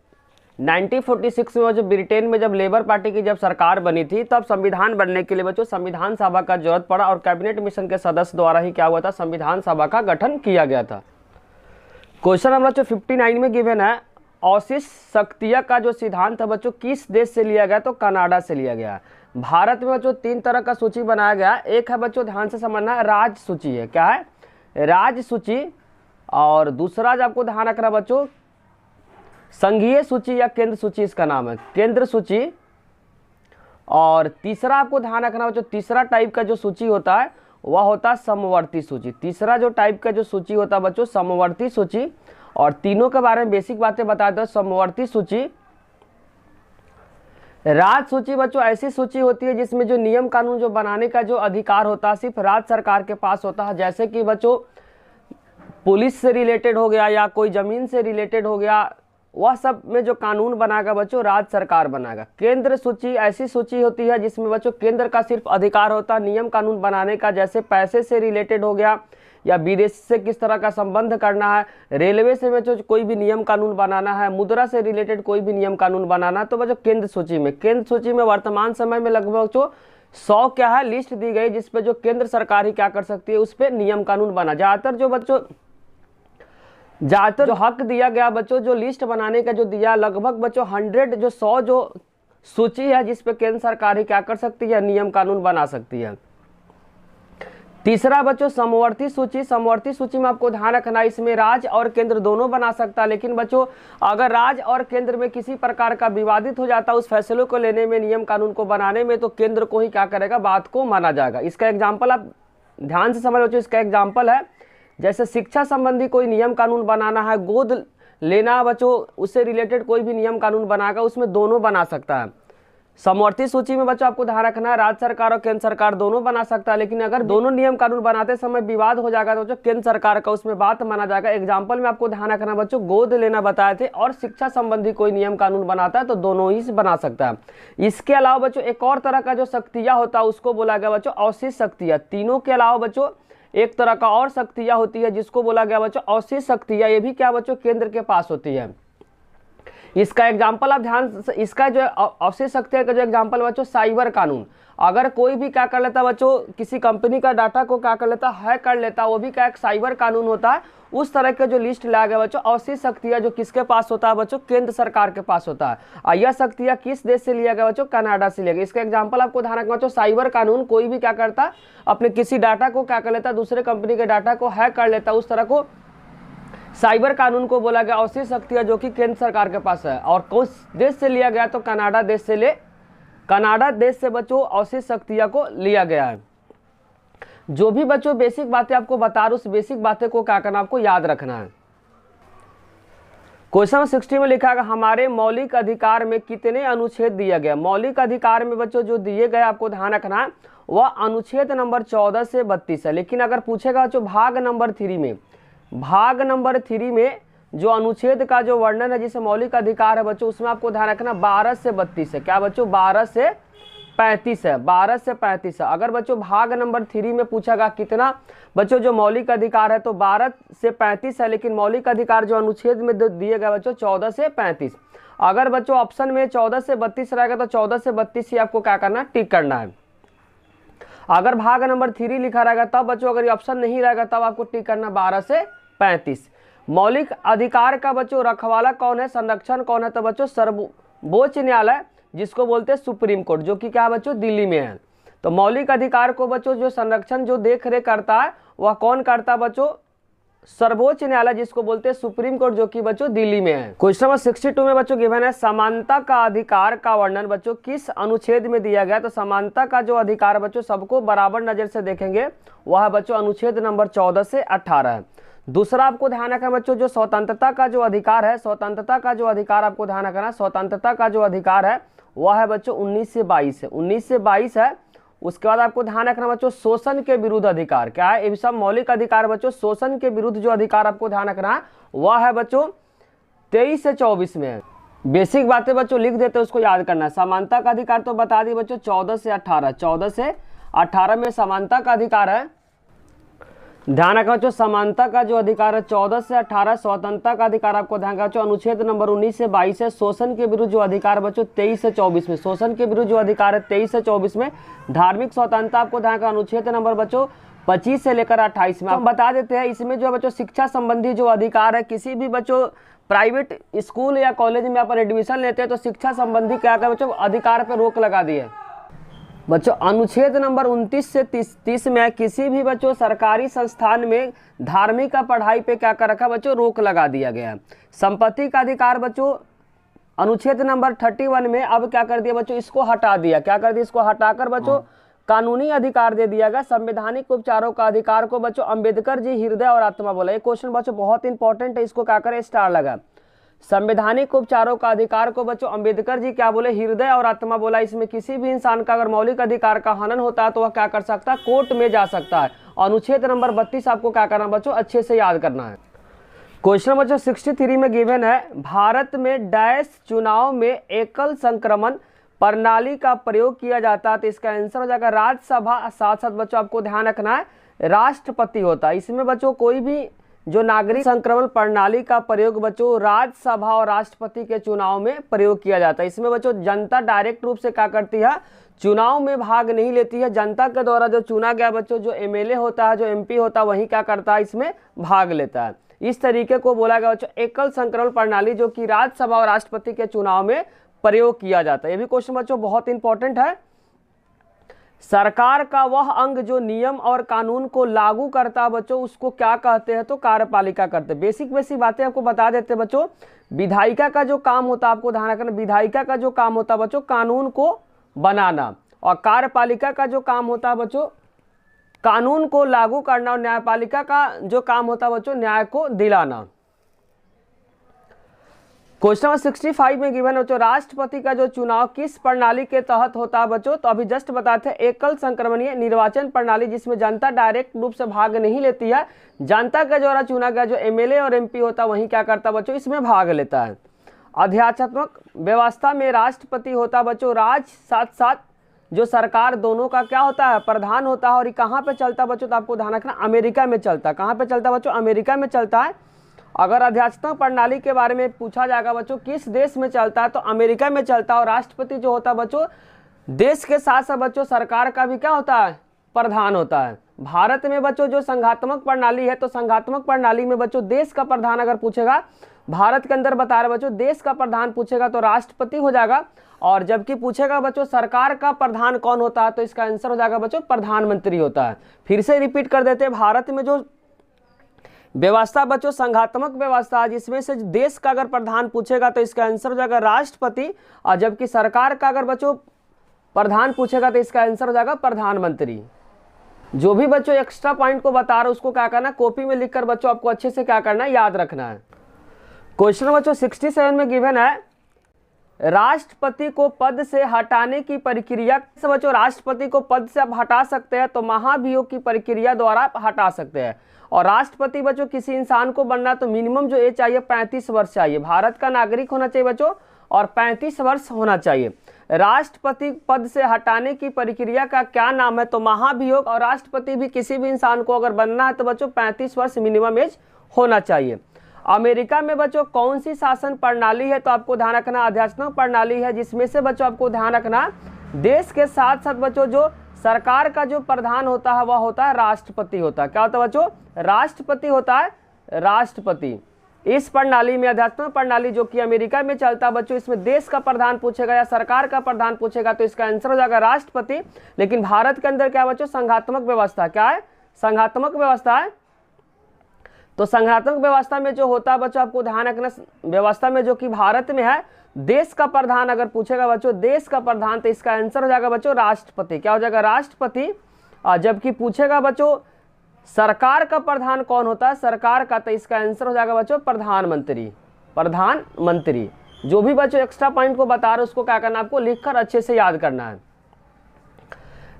1946 में जो ब्रिटेन में जब लेबर पार्टी की जब सरकार बनी थी तब संविधान बनने के लिए बच्चों संविधान सभा का जरूरत पड़ा, और कैबिनेट मिशन के सदस्य द्वारा ही क्या हुआ था, संविधान सभा का गठन किया गया था। क्वेश्चन नंबर 59 में गिवन है औशिष शक्तिया का जो सिद्धांत है बच्चों किस देश से लिया गया, तो कनाडा से लिया गया। भारत में बच्चों 3 तरह का सूची बनाया गया। एक है बच्चों ध्यान से समझना, राज्य सूची है, क्या है, राज्य सूची। और दूसरा जो आपको ध्यान रखना बच्चों संघीय सूची या केंद्र सूची, इसका नाम है केंद्र सूची। और तीसरा आपको ध्यान रखना बच्चों, तीसरा टाइप का जो सूची होता है वह होता है समवर्ती सूची। तीसरा जो टाइप का जो सूची होता है बच्चों समवर्ती सूची। और तीनों के बारे में बेसिक बातें बता दो। समवर्ती सूची, राज्य सूची बच्चों ऐसी सूची होती है जिसमें जो नियम कानून जो बनाने का जो अधिकार होता है सिर्फ राज्य सरकार के पास होता है। जैसे कि बच्चों पुलिस से रिलेटेड हो गया या कोई जमीन से रिलेटेड हो गया, वह सब में जो कानून बनाएगा बच्चों राज्य सरकार बनाएगा। केंद्र सूची ऐसी सूची होती है जिसमें बच्चों केंद्र का सिर्फ अधिकार होता है नियम कानून बनाने का, जैसे पैसे से रिलेटेड हो गया या विदेश से किस तरह का संबंध करना है, रेलवे से बच्चों कोई भी नियम कानून बनाना है, मुद्रा से रिलेटेड कोई भी नियम कानून बनाना है, तो बच्चों केंद्र सूची में। केंद्र सूची में वर्तमान समय में लगभग बच्चों 100 क्या है लिस्ट दी गई जिसपे जो केंद्र सरकार ही क्या कर सकती है, उस पर नियम कानून बना। ज़्यादातर जो हक दिया गया बच्चों जो लिस्ट बनाने का जो दिया, लगभग बच्चों 100 जो सूची है जिस पे केंद्र सरकार ही क्या कर सकती है, नियम कानून बना सकती है। तीसरा बच्चों समवर्ती सूची। समवर्ती सूची में आपको ध्यान रखना इसमें राज्य और केंद्र दोनों बना सकता है, लेकिन बच्चों अगर राज्य और केंद्र में किसी प्रकार का विवादित हो जाता उस फैसलों को लेने में, नियम कानून को बनाने में, तो केंद्र को ही क्या करेगा, बात को माना जाएगा। इसका एग्जाम्पल आप ध्यान से समझ बच्चों, इसका एग्जाम्पल है जैसे शिक्षा संबंधी कोई नियम कानून बनाना है, गोद लेना बच्चों उससे रिलेटेड कोई भी नियम कानून बनाएगा, उसमें दोनों बना सकता है। समवर्ती सूची में बच्चों आपको ध्यान रखना है राज्य सरकार और केंद्र सरकार दोनों बना सकता है, लेकिन अगर दोनों नियम कानून बनाते समय विवाद हो जाएगा तो बच्चों केंद्र सरकार का उसमें बात माना जाएगा। एग्जाम्पल में आपको ध्यान रखना बच्चों गोद लेना बताए थे, और शिक्षा संबंधी कोई नियम कानून बनाता है तो दोनों ही बना सकता है। इसके अलावा बच्चों एक और तरह का जो शक्तियाँ होता है उसको बोला गया बच्चों अवशिष्ट शक्तियाँ। तीनों के अलावा बच्चों एक तरह का और शक्तियाँ होती है जिसको बोला गया बच्चों अवशिष्ट शक्तियाँ। ये भी क्या बच्चों केंद्र के पास होती है। इसका एग्जाम्पल आप ध्यान, इसका जो अवशेष अख्तियार का जो एग्जाम्पल बच्चों साइबर कानून, अगर कोई भी क्या कर लेता बच्चों, किसी कंपनी का डाटा को क्या कर लेता, हैक कर लेता, वो भी क्या एक साइबर कानून होता है। उस तरह के जो लिस्ट लाया गया बच्चों अवशेष शक्तियाँ जो किसके पास होता है बच्चों, केंद्र सरकार के पास होता है। और यह शक्तियाँ किस देश से लिया गया बच्चों, कनाडा से लिया गया। इसका एग्जाम्पल आपको ध्यान रखना बच्चों, साइबर कानून कोई भी क्या करता, अपने किसी डाटा को क्या कर लेता, दूसरे कंपनी के डाटा को हैक कर लेता, उस तरह को साइबर कानून को बोला गया। अवशेष शक्तियाँ जो कि केंद्र सरकार के पास है। और कौन देश से लिया गया, तो कनाडा देश से कनाडा देश से बच्चों अवशेष शक्तियाँ को लिया गया है। जो भी बच्चों बेसिक बातें आपको बता रहा हूं, उस बेसिक बातें को क्या करना, आपको याद रखना है। क्वेश्चन नंबर 60 में लिखा है हमारे मौलिक अधिकार में कितने अनुच्छेद दिया गया। मौलिक अधिकार में बच्चों जो दिए गए आपको ध्यान रखना है वह अनुच्छेद नंबर 14 से 32 है। लेकिन अगर पूछेगा बच्चों भाग नंबर 3 में, भाग नंबर 3 में जो अनुच्छेद का जो वर्णन है जिसे मौलिक अधिकार है बच्चों, उसमें आपको ध्यान रखना 12 से 32 है। क्या बच्चों, 12 से 35 है, 12 से 35 है। अगर बच्चों भाग नंबर 3 में पूछागा कितना बच्चों जो मौलिक अधिकार है, तो 12 से 35 है। लेकिन मौलिक अधिकार जो अनुच्छेद में दिए गए बच्चों 14 से 35। अगर बच्चों ऑप्शन में 14 से 32 रहेगा तो 14 से 32 ही आपको क्या करना, टिक करना है। अगर भाग नंबर 3 लिखा रहेगा तब बच्चों, अगर ये ऑप्शन नहीं रहेगा तब आपको टिक करना 12 से 35। मौलिक अधिकार का बच्चों रखवाला कौन है, संरक्षण कौन है, तो बच्चों सर्वोच्च न्यायालय जिसको बोलते हैं सुप्रीम कोर्ट, जो कि क्या है बच्चों, दिल्ली में है। तो मौलिक अधिकार को बच्चों जो संरक्षण जो देख रेख करता है वह कौन करता है बच्चों, सर्वोच्च न्यायालय जिसको बोलते हैं सुप्रीम कोर्ट, जो कि बच्चों दिल्ली में है। क्वेश्चन नंबर 62 में बच्चों गिवन है समानता का अधिकार का वर्णन बच्चों किस अनुच्छेद में दिया गया। तो समानता का जो अधिकार बच्चों सबको बराबर नजर से देखेंगे वह बच्चों अनुच्छेद नंबर 14 से 18 है। दूसरा आपको ध्यान रखना बच्चों जो स्वतंत्रता का जो अधिकार है, स्वतंत्रता का जो अधिकार आपको ध्यान रखना, स्वतंत्रता का जो अधिकार है वह है बच्चों 19 से 22 है, 19 से 22 है। उसके बाद आपको ध्यान रखना बच्चों शोषण के विरुद्ध अधिकार, क्या है, ये सब मौलिक अधिकार बच्चों। शोषण के विरुद्ध जो अधिकार आपको ध्यान रखना है वह है बच्चों 23 से 24 में है। बेसिक बातें बच्चों लिख देते हैं, उसको याद करना है। समानता का अधिकार तो बता दिए बच्चों 14 से 18, 14 से 18 में समानता का अधिकार है। ध्यान रखना बच्चों समानता का जो अधिकार है 14 से 18, स्वतंत्रता का अधिकार आपको ध्यान रखना अनुच्छेद नंबर 19 से 22 है। शोषण के विरुद्ध जो अधिकार बच्चों 23 से 24 में, शोषण के विरुद्ध जो अधिकार है 23 से 24 में। धार्मिक स्वतंत्रता आपको ध्यान रखना अनुच्छेद नंबर बच्चों 25 से लेकर 28 में। हम बता देते हैं इसमें जो बच्चों शिक्षा संबंधी जो अधिकार है, किसी भी बच्चों प्राइवेट स्कूल या कॉलेज में आप एडमिशन लेते हैं तो शिक्षा संबंधी क्या क्या बच्चों अधिकार पर रोक लगा दी है बच्चों। अनुच्छेद नंबर 29 से 30 में किसी भी बच्चों सरकारी संस्थान में धार्मिक का पढ़ाई पे क्या कर रखा बच्चों, रोक लगा दिया गया। संपत्ति का अधिकार बच्चों अनुच्छेद नंबर 31 में अब क्या कर दिया बच्चों, इसको हटा दिया। क्या कर दिया, इसको हटाकर बच्चों कानूनी अधिकार दे दिया गया। संवैधानिक उपचारों का अधिकार को बच्चों अम्बेडकर जी हृदय और आत्मा बोला। ये क्वेश्चन बच्चों बहुत इंपॉर्टेंट है, इसको क्या करें, स्टार लगा। संवैधानिक उपचारों का अधिकार को बच्चों अम्बेडकर जी क्या बोले, हृदय और आत्मा बोला। इसमें किसी भी इंसान का अगर मौलिक अधिकार का हनन होता है तो वह क्या कर सकता है, कोर्ट में जा सकता है। अनुच्छेद नंबर 32 आपको क्या करना बच्चों, अच्छे से याद करना है। क्वेश्चन बच्चों 63 में गिवन है भारत में डैश चुनाव में एकल संक्रमण प्रणाली का प्रयोग किया जाता है। तो इसका आंसर हो जाएगा राज्यसभा। साथ साथ बच्चों आपको ध्यान रखना है राष्ट्रपति होता है। इसमें बच्चों कोई भी जो नागरिक संक्रमण प्रणाली का प्रयोग बच्चों राज्यसभा और राष्ट्रपति के चुनाव में प्रयोग किया जाता है। इसमें बच्चों जनता डायरेक्ट रूप से क्या करती है, चुनाव में भाग नहीं लेती है। जनता के द्वारा जो चुना गया बच्चों जो एमएलए होता है, जो एमपी होता है, वही क्या करता है, इसमें भाग लेता है। इस तरीके को बोला गया बच्चों एकल संक्रमण प्रणाली, जो कि राज्यसभा और राष्ट्रपति के चुनाव में प्रयोग किया जाता है। ये भी क्वेश्चन बच्चों बहुत इंपॉर्टेंट है। सरकार का वह अंग जो नियम और कानून को लागू करता है बच्चों उसको क्या कहते हैं, तो कार्यपालिका करते हैं। बेसिक बातें आपको बता देते हैं बच्चों। विधायिका का जो काम होता है आपको ध्यान रखना, विधायिका का जो काम होता है बच्चों कानून को बनाना, और कार्यपालिका का जो काम होता है बच्चों कानून को लागू करना, और न्यायपालिका का जो काम होता है बच्चों न्याय को दिलाना। क्वेश्चन नंबर 65 में गिवन बच्चों राष्ट्रपति का जो चुनाव किस प्रणाली के तहत होता है बच्चों, तो अभी जस्ट बताते हैं एकल संक्रमणीय निर्वाचन प्रणाली, जिसमें जनता डायरेक्ट रूप से भाग नहीं लेती है। जनता के द्वारा चुना गया जो एमएलए और एमपी होता है वही क्या करता है बच्चों, इसमें भाग लेता है। अध्यात्मक व्यवस्था में राष्ट्रपति होता है बच्चों राज, साथ साथ जो सरकार दोनों का क्या होता है, प्रधान होता है। और ये कहाँ पे चलता है बच्चों, तो आपको ध्यान रखना अमेरिका में चलता है। कहाँ पे चलता है बच्चों, अमेरिका में चलता है। अगर अध्यात्मक प्रणाली के बारे में पूछा जाएगा बच्चों किस देश में चलता है, तो अमेरिका में चलता है। और राष्ट्रपति जो होता है बच्चों देश के साथ साथ बच्चों सरकार का भी क्या होता है, प्रधान होता है। भारत में बच्चों जो संघात्मक प्रणाली है, तो संघात्मक प्रणाली में बच्चों देश का प्रधान अगर पूछेगा, भारत के अंदर बता रहे बच्चों देश का प्रधान पूछेगा तो राष्ट्रपति हो जाएगा। और जबकि पूछेगा बच्चों सरकार का प्रधान कौन होता है, तो इसका आंसर हो जाएगा बच्चों प्रधानमंत्री होता है। फिर से रिपीट कर देते हैं, भारत में जो व्यवस्था बच्चों संघात्मक व्यवस्था, जिसमें से देश का अगर प्रधान पूछेगा तो इसका आंसर हो जाएगा राष्ट्रपति। और जबकि सरकार का अगर बच्चों प्रधान पूछेगा तो इसका आंसर हो जाएगा प्रधानमंत्री। जो भी बच्चों एक्स्ट्रा पॉइंट को बता रहे उसको क्या करना है, कॉपी में लिखकर बच्चों आपको अच्छे से क्या करना है, याद रखना है। क्वेश्चन बच्चों 67 में गिवन है, राष्ट्रपति को पद से हटाने की प्रक्रिया से बच्चों राष्ट्रपति को पद से आप हटा सकते हैं, तो महाभियोग की प्रक्रिया द्वारा आप हटा सकते हैं। और राष्ट्रपति बच्चों किसी इंसान को बनना तो मिनिमम जो एज चाहिए 35 वर्ष चाहिए, भारत का नागरिक होना चाहिए बच्चों और 35 वर्ष होना चाहिए। राष्ट्रपति पद से हटाने की प्रक्रिया का क्या नाम है, तो महाभियोग। और राष्ट्रपति भी किसी भी इंसान को अगर बनना है तो बच्चों 35 वर्ष मिनिमम एज होना चाहिए। अमेरिका में बच्चों कौन सी शासन प्रणाली है, तो आपको ध्यान रखना आध्यात्मिक प्रणाली है, जिसमें से बच्चों आपको ध्यान रखना देश के साथ साथ बच्चों जो सरकार का जो प्रधान होता है वह होता है राष्ट्रपति होता है। क्या होता है बच्चों, राष्ट्रपति होता है, राष्ट्रपति। इस प्रणाली में आध्यात्मिक प्रणाली जो कि अमेरिका में चलता है बच्चों, इसमें देश का प्रधान पूछेगा या सरकार का प्रधान पूछेगा तो इसका आंसर हो जाएगा राष्ट्रपति। लेकिन भारत के अंदर क्या है बच्चों, संघात्मक व्यवस्था। क्या है, संघात्मक व्यवस्था है। तो संघात्मक व्यवस्था में जो होता है बच्चों आपको ध्यान रखना, व्यवस्था में जो कि भारत में है, देश का प्रधान अगर पूछेगा बच्चों देश का प्रधान तो इसका आंसर हो जाएगा बच्चों राष्ट्रपति। क्या हो जाएगा, राष्ट्रपति। और जबकि पूछेगा बच्चों सरकार का प्रधान कौन होता है, सरकार का, तो इसका आंसर हो जाएगा बच्चों प्रधानमंत्री, प्रधानमंत्री। जो भी बच्चों एक्स्ट्रा पॉइंट को बता रहे उसको क्या करना, आपको लिखकर अच्छे से याद करना है।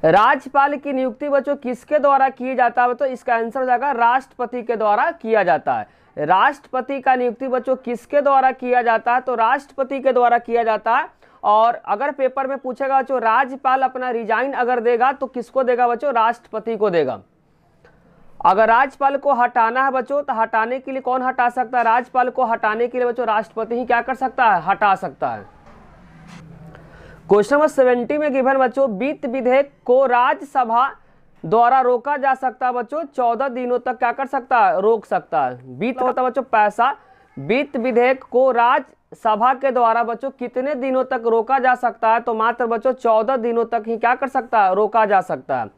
राज्यपाल की नियुक्ति बच्चों किसके द्वारा की जाता है, तो इसका आंसर हो जाएगा राष्ट्रपति के द्वारा किया जाता है। राष्ट्रपति का नियुक्ति बच्चों किसके द्वारा किया जाता है, तो राष्ट्रपति के द्वारा किया जाता है। और अगर पेपर में पूछेगा बच्चों राज्यपाल अपना रिजाइन अगर देगा तो किसको देगा बच्चों, राष्ट्रपति को देगा। अगर राज्यपाल को हटाना है बच्चों तो हटाने के लिए कौन हटा सकता है, राज्यपाल को हटाने के लिए बच्चों राष्ट्रपति ही क्या कर सकता है, हटा सकता है। क्वेश्चन नंबर 70 में गिवन बच्चों वित्त विधेयक को राज्यसभा द्वारा रोका जा सकता है बच्चों 14 दिनों तक क्या कर सकता है, रोक सकता है। वित्त होता है बच्चों पैसा, वित्त विधेयक को राज्यसभा के द्वारा बच्चों कितने दिनों तक रोका जा सकता है, तो मात्र बच्चों 14 दिनों तक ही क्या कर सकता है, रोका जा सकता है।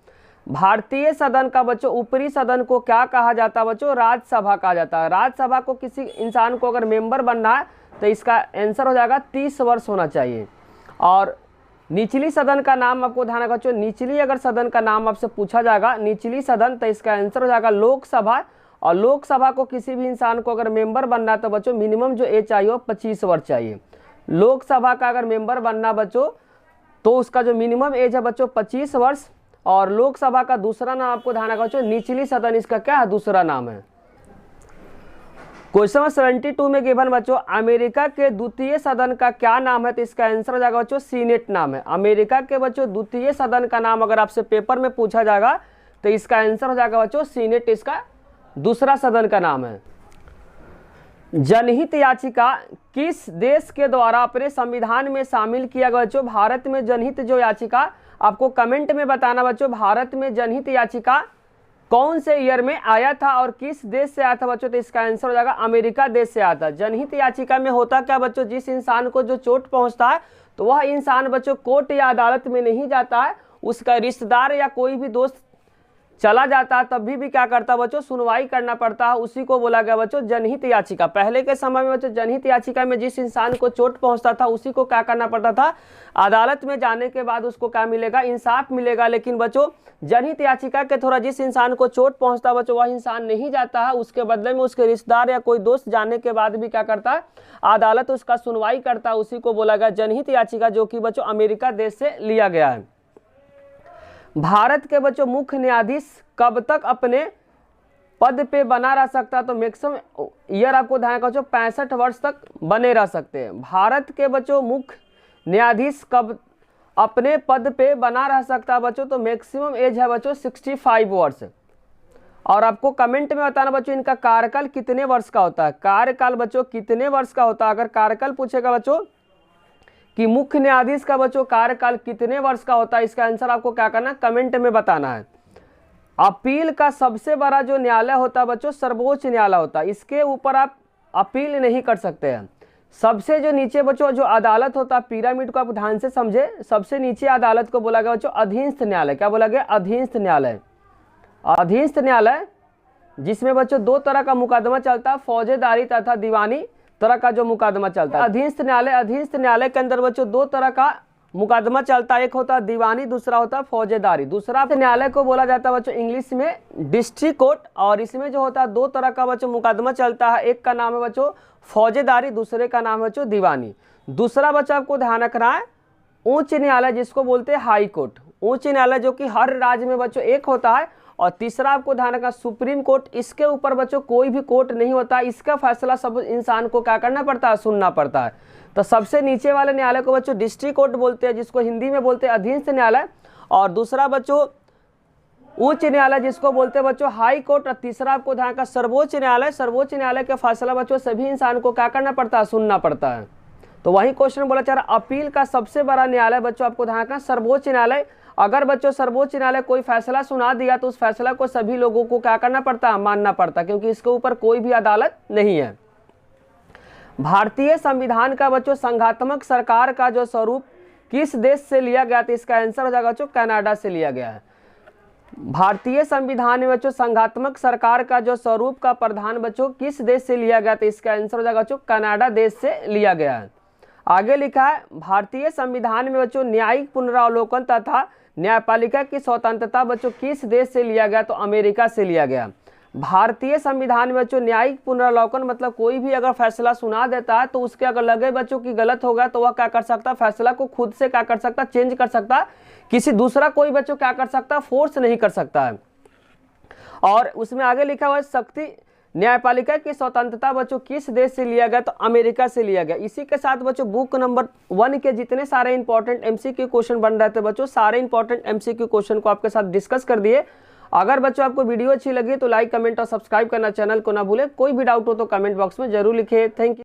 भारतीय सदन का बच्चों ऊपरी सदन को क्या कहा जाता है बच्चों, राज्यसभा कहा जाता है। राज्यसभा को किसी इंसान को अगर मेंबर बनना है तो इसका आंसर हो जाएगा 30 वर्ष होना चाहिए। और निचली सदन का नाम आपको ध्यान रखना बच्चों, निचली अगर सदन का नाम आपसे पूछा जाएगा निचली सदन तो इसका आंसर हो जाएगा लोकसभा। और लोकसभा को किसी भी इंसान को अगर मेंबर बनना है तो बच्चों मिनिमम जो एज चाहिए वो 25 वर्ष चाहिए। लोकसभा का अगर मेंबर बनना बच्चों तो उसका जो मिनिमम एज है बच्चों 25 वर्ष। और लोकसभा का दूसरा नाम आपको ध्यान रखना बच्चों निचली सदन, इसका क्या है, दूसरा नाम है। क्वेश्चन 72 में गिवन बच्चों अमेरिका के द्वितीय सदन का क्या नाम है, तो इसका आंसर हो जाएगा बच्चों सीनेट नाम है। अमेरिका के बच्चों द्वितीय सदन का नाम अगर आपसे पेपर में पूछा जाएगा तो इसका आंसर हो जाएगा बच्चों सीनेट, इसका दूसरा सदन का नाम है। जनहित याचिका किस देश के द्वारा अपने संविधान में शामिल किया गया बच्चों, भारत में जनहित जो याचिका, आपको कमेंट में बताना बच्चों भारत में जनहित याचिका कौन से ईयर में आया था और किस देश से आया था बच्चों, तो इसका आंसर हो जाएगा अमेरिका देश से आया था। जनहित याचिका में होता क्या बच्चों, जिस इंसान को जो चोट पहुंचता है तो वह इंसान बच्चों कोर्ट या अदालत में नहीं जाता है, उसका रिश्तेदार या कोई भी दोस्त चला जाता है तब भी क्या करता है बच्चों, सुनवाई करना पड़ता है, उसी को बोला गया बच्चों जनहित याचिका। पहले के समय में बच्चों जनहित याचिका में जिस इंसान को चोट पहुंचता था उसी को क्या करना पड़ता था, अदालत में जाने के बाद उसको क्या मिलेगा, इंसाफ मिलेगा। लेकिन बच्चों जनहित याचिका के थोड़ा जिस इंसान को चोट पहुंचता बच्चों वह इंसान नहीं जाता है, उसके बदले में उसके रिश्तेदार या कोई दोस्त जाने के बाद भी क्या करता है, अदालत उसका सुनवाई करता है, उसी को बोला गया जनहित याचिका, जो कि बच्चों अमेरिका देश से लिया गया है। भारत के बच्चों मुख्य न्यायाधीश कब तक अपने पद पे बना रह सकता है, तो मैक्सिमम ईयर आपको ध्यान रखना 65 वर्ष तक बने रह सकते हैं। भारत के बच्चों मुख्य न्यायाधीश कब अपने पद पे बना रह सकता है बच्चों, तो मैक्सिमम एज है बच्चों 65 वर्ष। और आपको कमेंट में बताना बच्चों इनका कार्यकाल कितने वर्ष का होता है। कार्यकाल बच्चों कितने वर्ष का होता है। अगर कार्यकाल पूछेगा बच्चों कि मुख्य न्यायाधीश का बच्चों कार्यकाल कितने वर्ष का होता है, इसका आंसर आपको क्या करना है, कमेंट में बताना है। अपील का सबसे बड़ा जो न्यायालय होता है बच्चों सर्वोच्च न्यायालय होता है, इसके ऊपर आप अपील नहीं कर सकते हैं। सबसे जो नीचे बच्चों जो अदालत होता है, पिरामिड को आप ध्यान से समझे, सबसे नीचे अदालत को बोला गया बच्चों अधीनस्थ न्यायालय। क्या बोला गया, अधीनस्थ न्यायालय। अधीनस्थ न्यायालय जिसमें बच्चों दो तरह का मुकदमा चलता है, फौजेदारी तथा दीवानी तरह का जो मुकदमा चलता है। अधीनस्थ न्यायालय के अंदर बच्चों दो तरह का मुकदमा चलता है, एक होता है दीवानी, दूसरा होता है फौजेदारी। दूसरा न्यायालय को बोला जाता है बच्चों इंग्लिश में डिस्ट्रिक्ट कोर्ट, और इसमें जो होता है दो तरह का बच्चों मुकदमा चलता है, एक का नाम है बच्चों फौजेदारी, दूसरे का नाम है बच्चों दीवानी। दूसरा बच्चों आपको ध्यान रखना है उच्च न्यायालय जिसको बोलते हैं हाई कोर्ट, उच्च न्यायालय जो कि हर राज्य में बच्चों एक होता है। और तीसरा आपको ध्यान रखना सुप्रीम कोर्ट, इसके ऊपर बच्चों कोई भी कोर्ट नहीं होता, इसका फैसला सब इंसान को क्या करना पड़ता है, सुनना पड़ता है। तो सबसे नीचे वाले न्यायालय को बच्चों डिस्ट्रिक्ट कोर्ट बोलते हैं, जिसको हिंदी में बोलते हैं अधीनस्थ न्यायालय। और दूसरा बच्चों उच्च न्यायालय जिसको बोलते हैं बच्चों हाई कोर्ट। और तीसरा आपको ध्यान रखना सर्वोच्च न्यायालय। सर्वोच्च न्यायालय का फैसला बच्चों सभी इंसान को क्या करना पड़ता है, सुनना पड़ता है। तो वही क्वेश्चन बोला जा रहा अपील का सबसे बड़ा न्यायालय बच्चों आपको ध्यान रखना सर्वोच्च न्यायालय। अगर बच्चों सर्वोच्च न्यायालय कोई फैसला सुना दिया तो उस फैसला को सभी लोगों को क्या करना पड़ता है, मानना पड़ता है, क्योंकि इसके ऊपर कोई भी अदालत नहीं है। भारतीय संविधान का बच्चों संघात्मक सरकार का जो स्वरूप किस देश से लिया गया, तो इसका आंसर हो जाएगा बच्चों कनाडा से लिया गया है। भारतीय संविधान में बच्चों संघात्मक सरकार का जो स्वरूप का प्रावधान बच्चों किस देश से लिया गया, तो इसका आंसर हो जाएगा बच्चों कनाडा देश से लिया गया है। आगे लिखा है भारतीय संविधान में बच्चों न्यायिक पुनरावलोकन तथा न्यायपालिका की स्वतंत्रता बच्चों किस देश से लिया गया, तो अमेरिका से लिया गया। भारतीय संविधान में बच्चों न्यायिक पुनरावलोकन मतलब कोई भी अगर फैसला सुना देता है तो उसके अगर लगे बच्चों की गलत होगा तो वह क्या कर सकता है, फैसला को खुद से क्या कर सकता, चेंज कर सकता, किसी दूसरा कोई बच्चों क्या कर सकता, फोर्स नहीं कर सकता है। और उसमें आगे लिखा हुआ है शक्ति न्यायपालिका की स्वतंत्रता बच्चों किस देश से लिया गया, तो अमेरिका से लिया गया। इसी के साथ बच्चों बुक नंबर 1 के जितने सारे इंपॉर्टेंट एमसीक्यू क्वेश्चन बन रहे थे बच्चों, सारे इंपॉर्टेंट एमसीक्यू क्वेश्चन को आपके साथ डिस्कस कर दिए। अगर बच्चों आपको वीडियो अच्छी लगी तो लाइक, कमेंट और सब्सक्राइब करना चैनल को ना भूलें। कोई भी डाउट हो तो कमेंट बॉक्स में जरूर लिखिए। Thank you.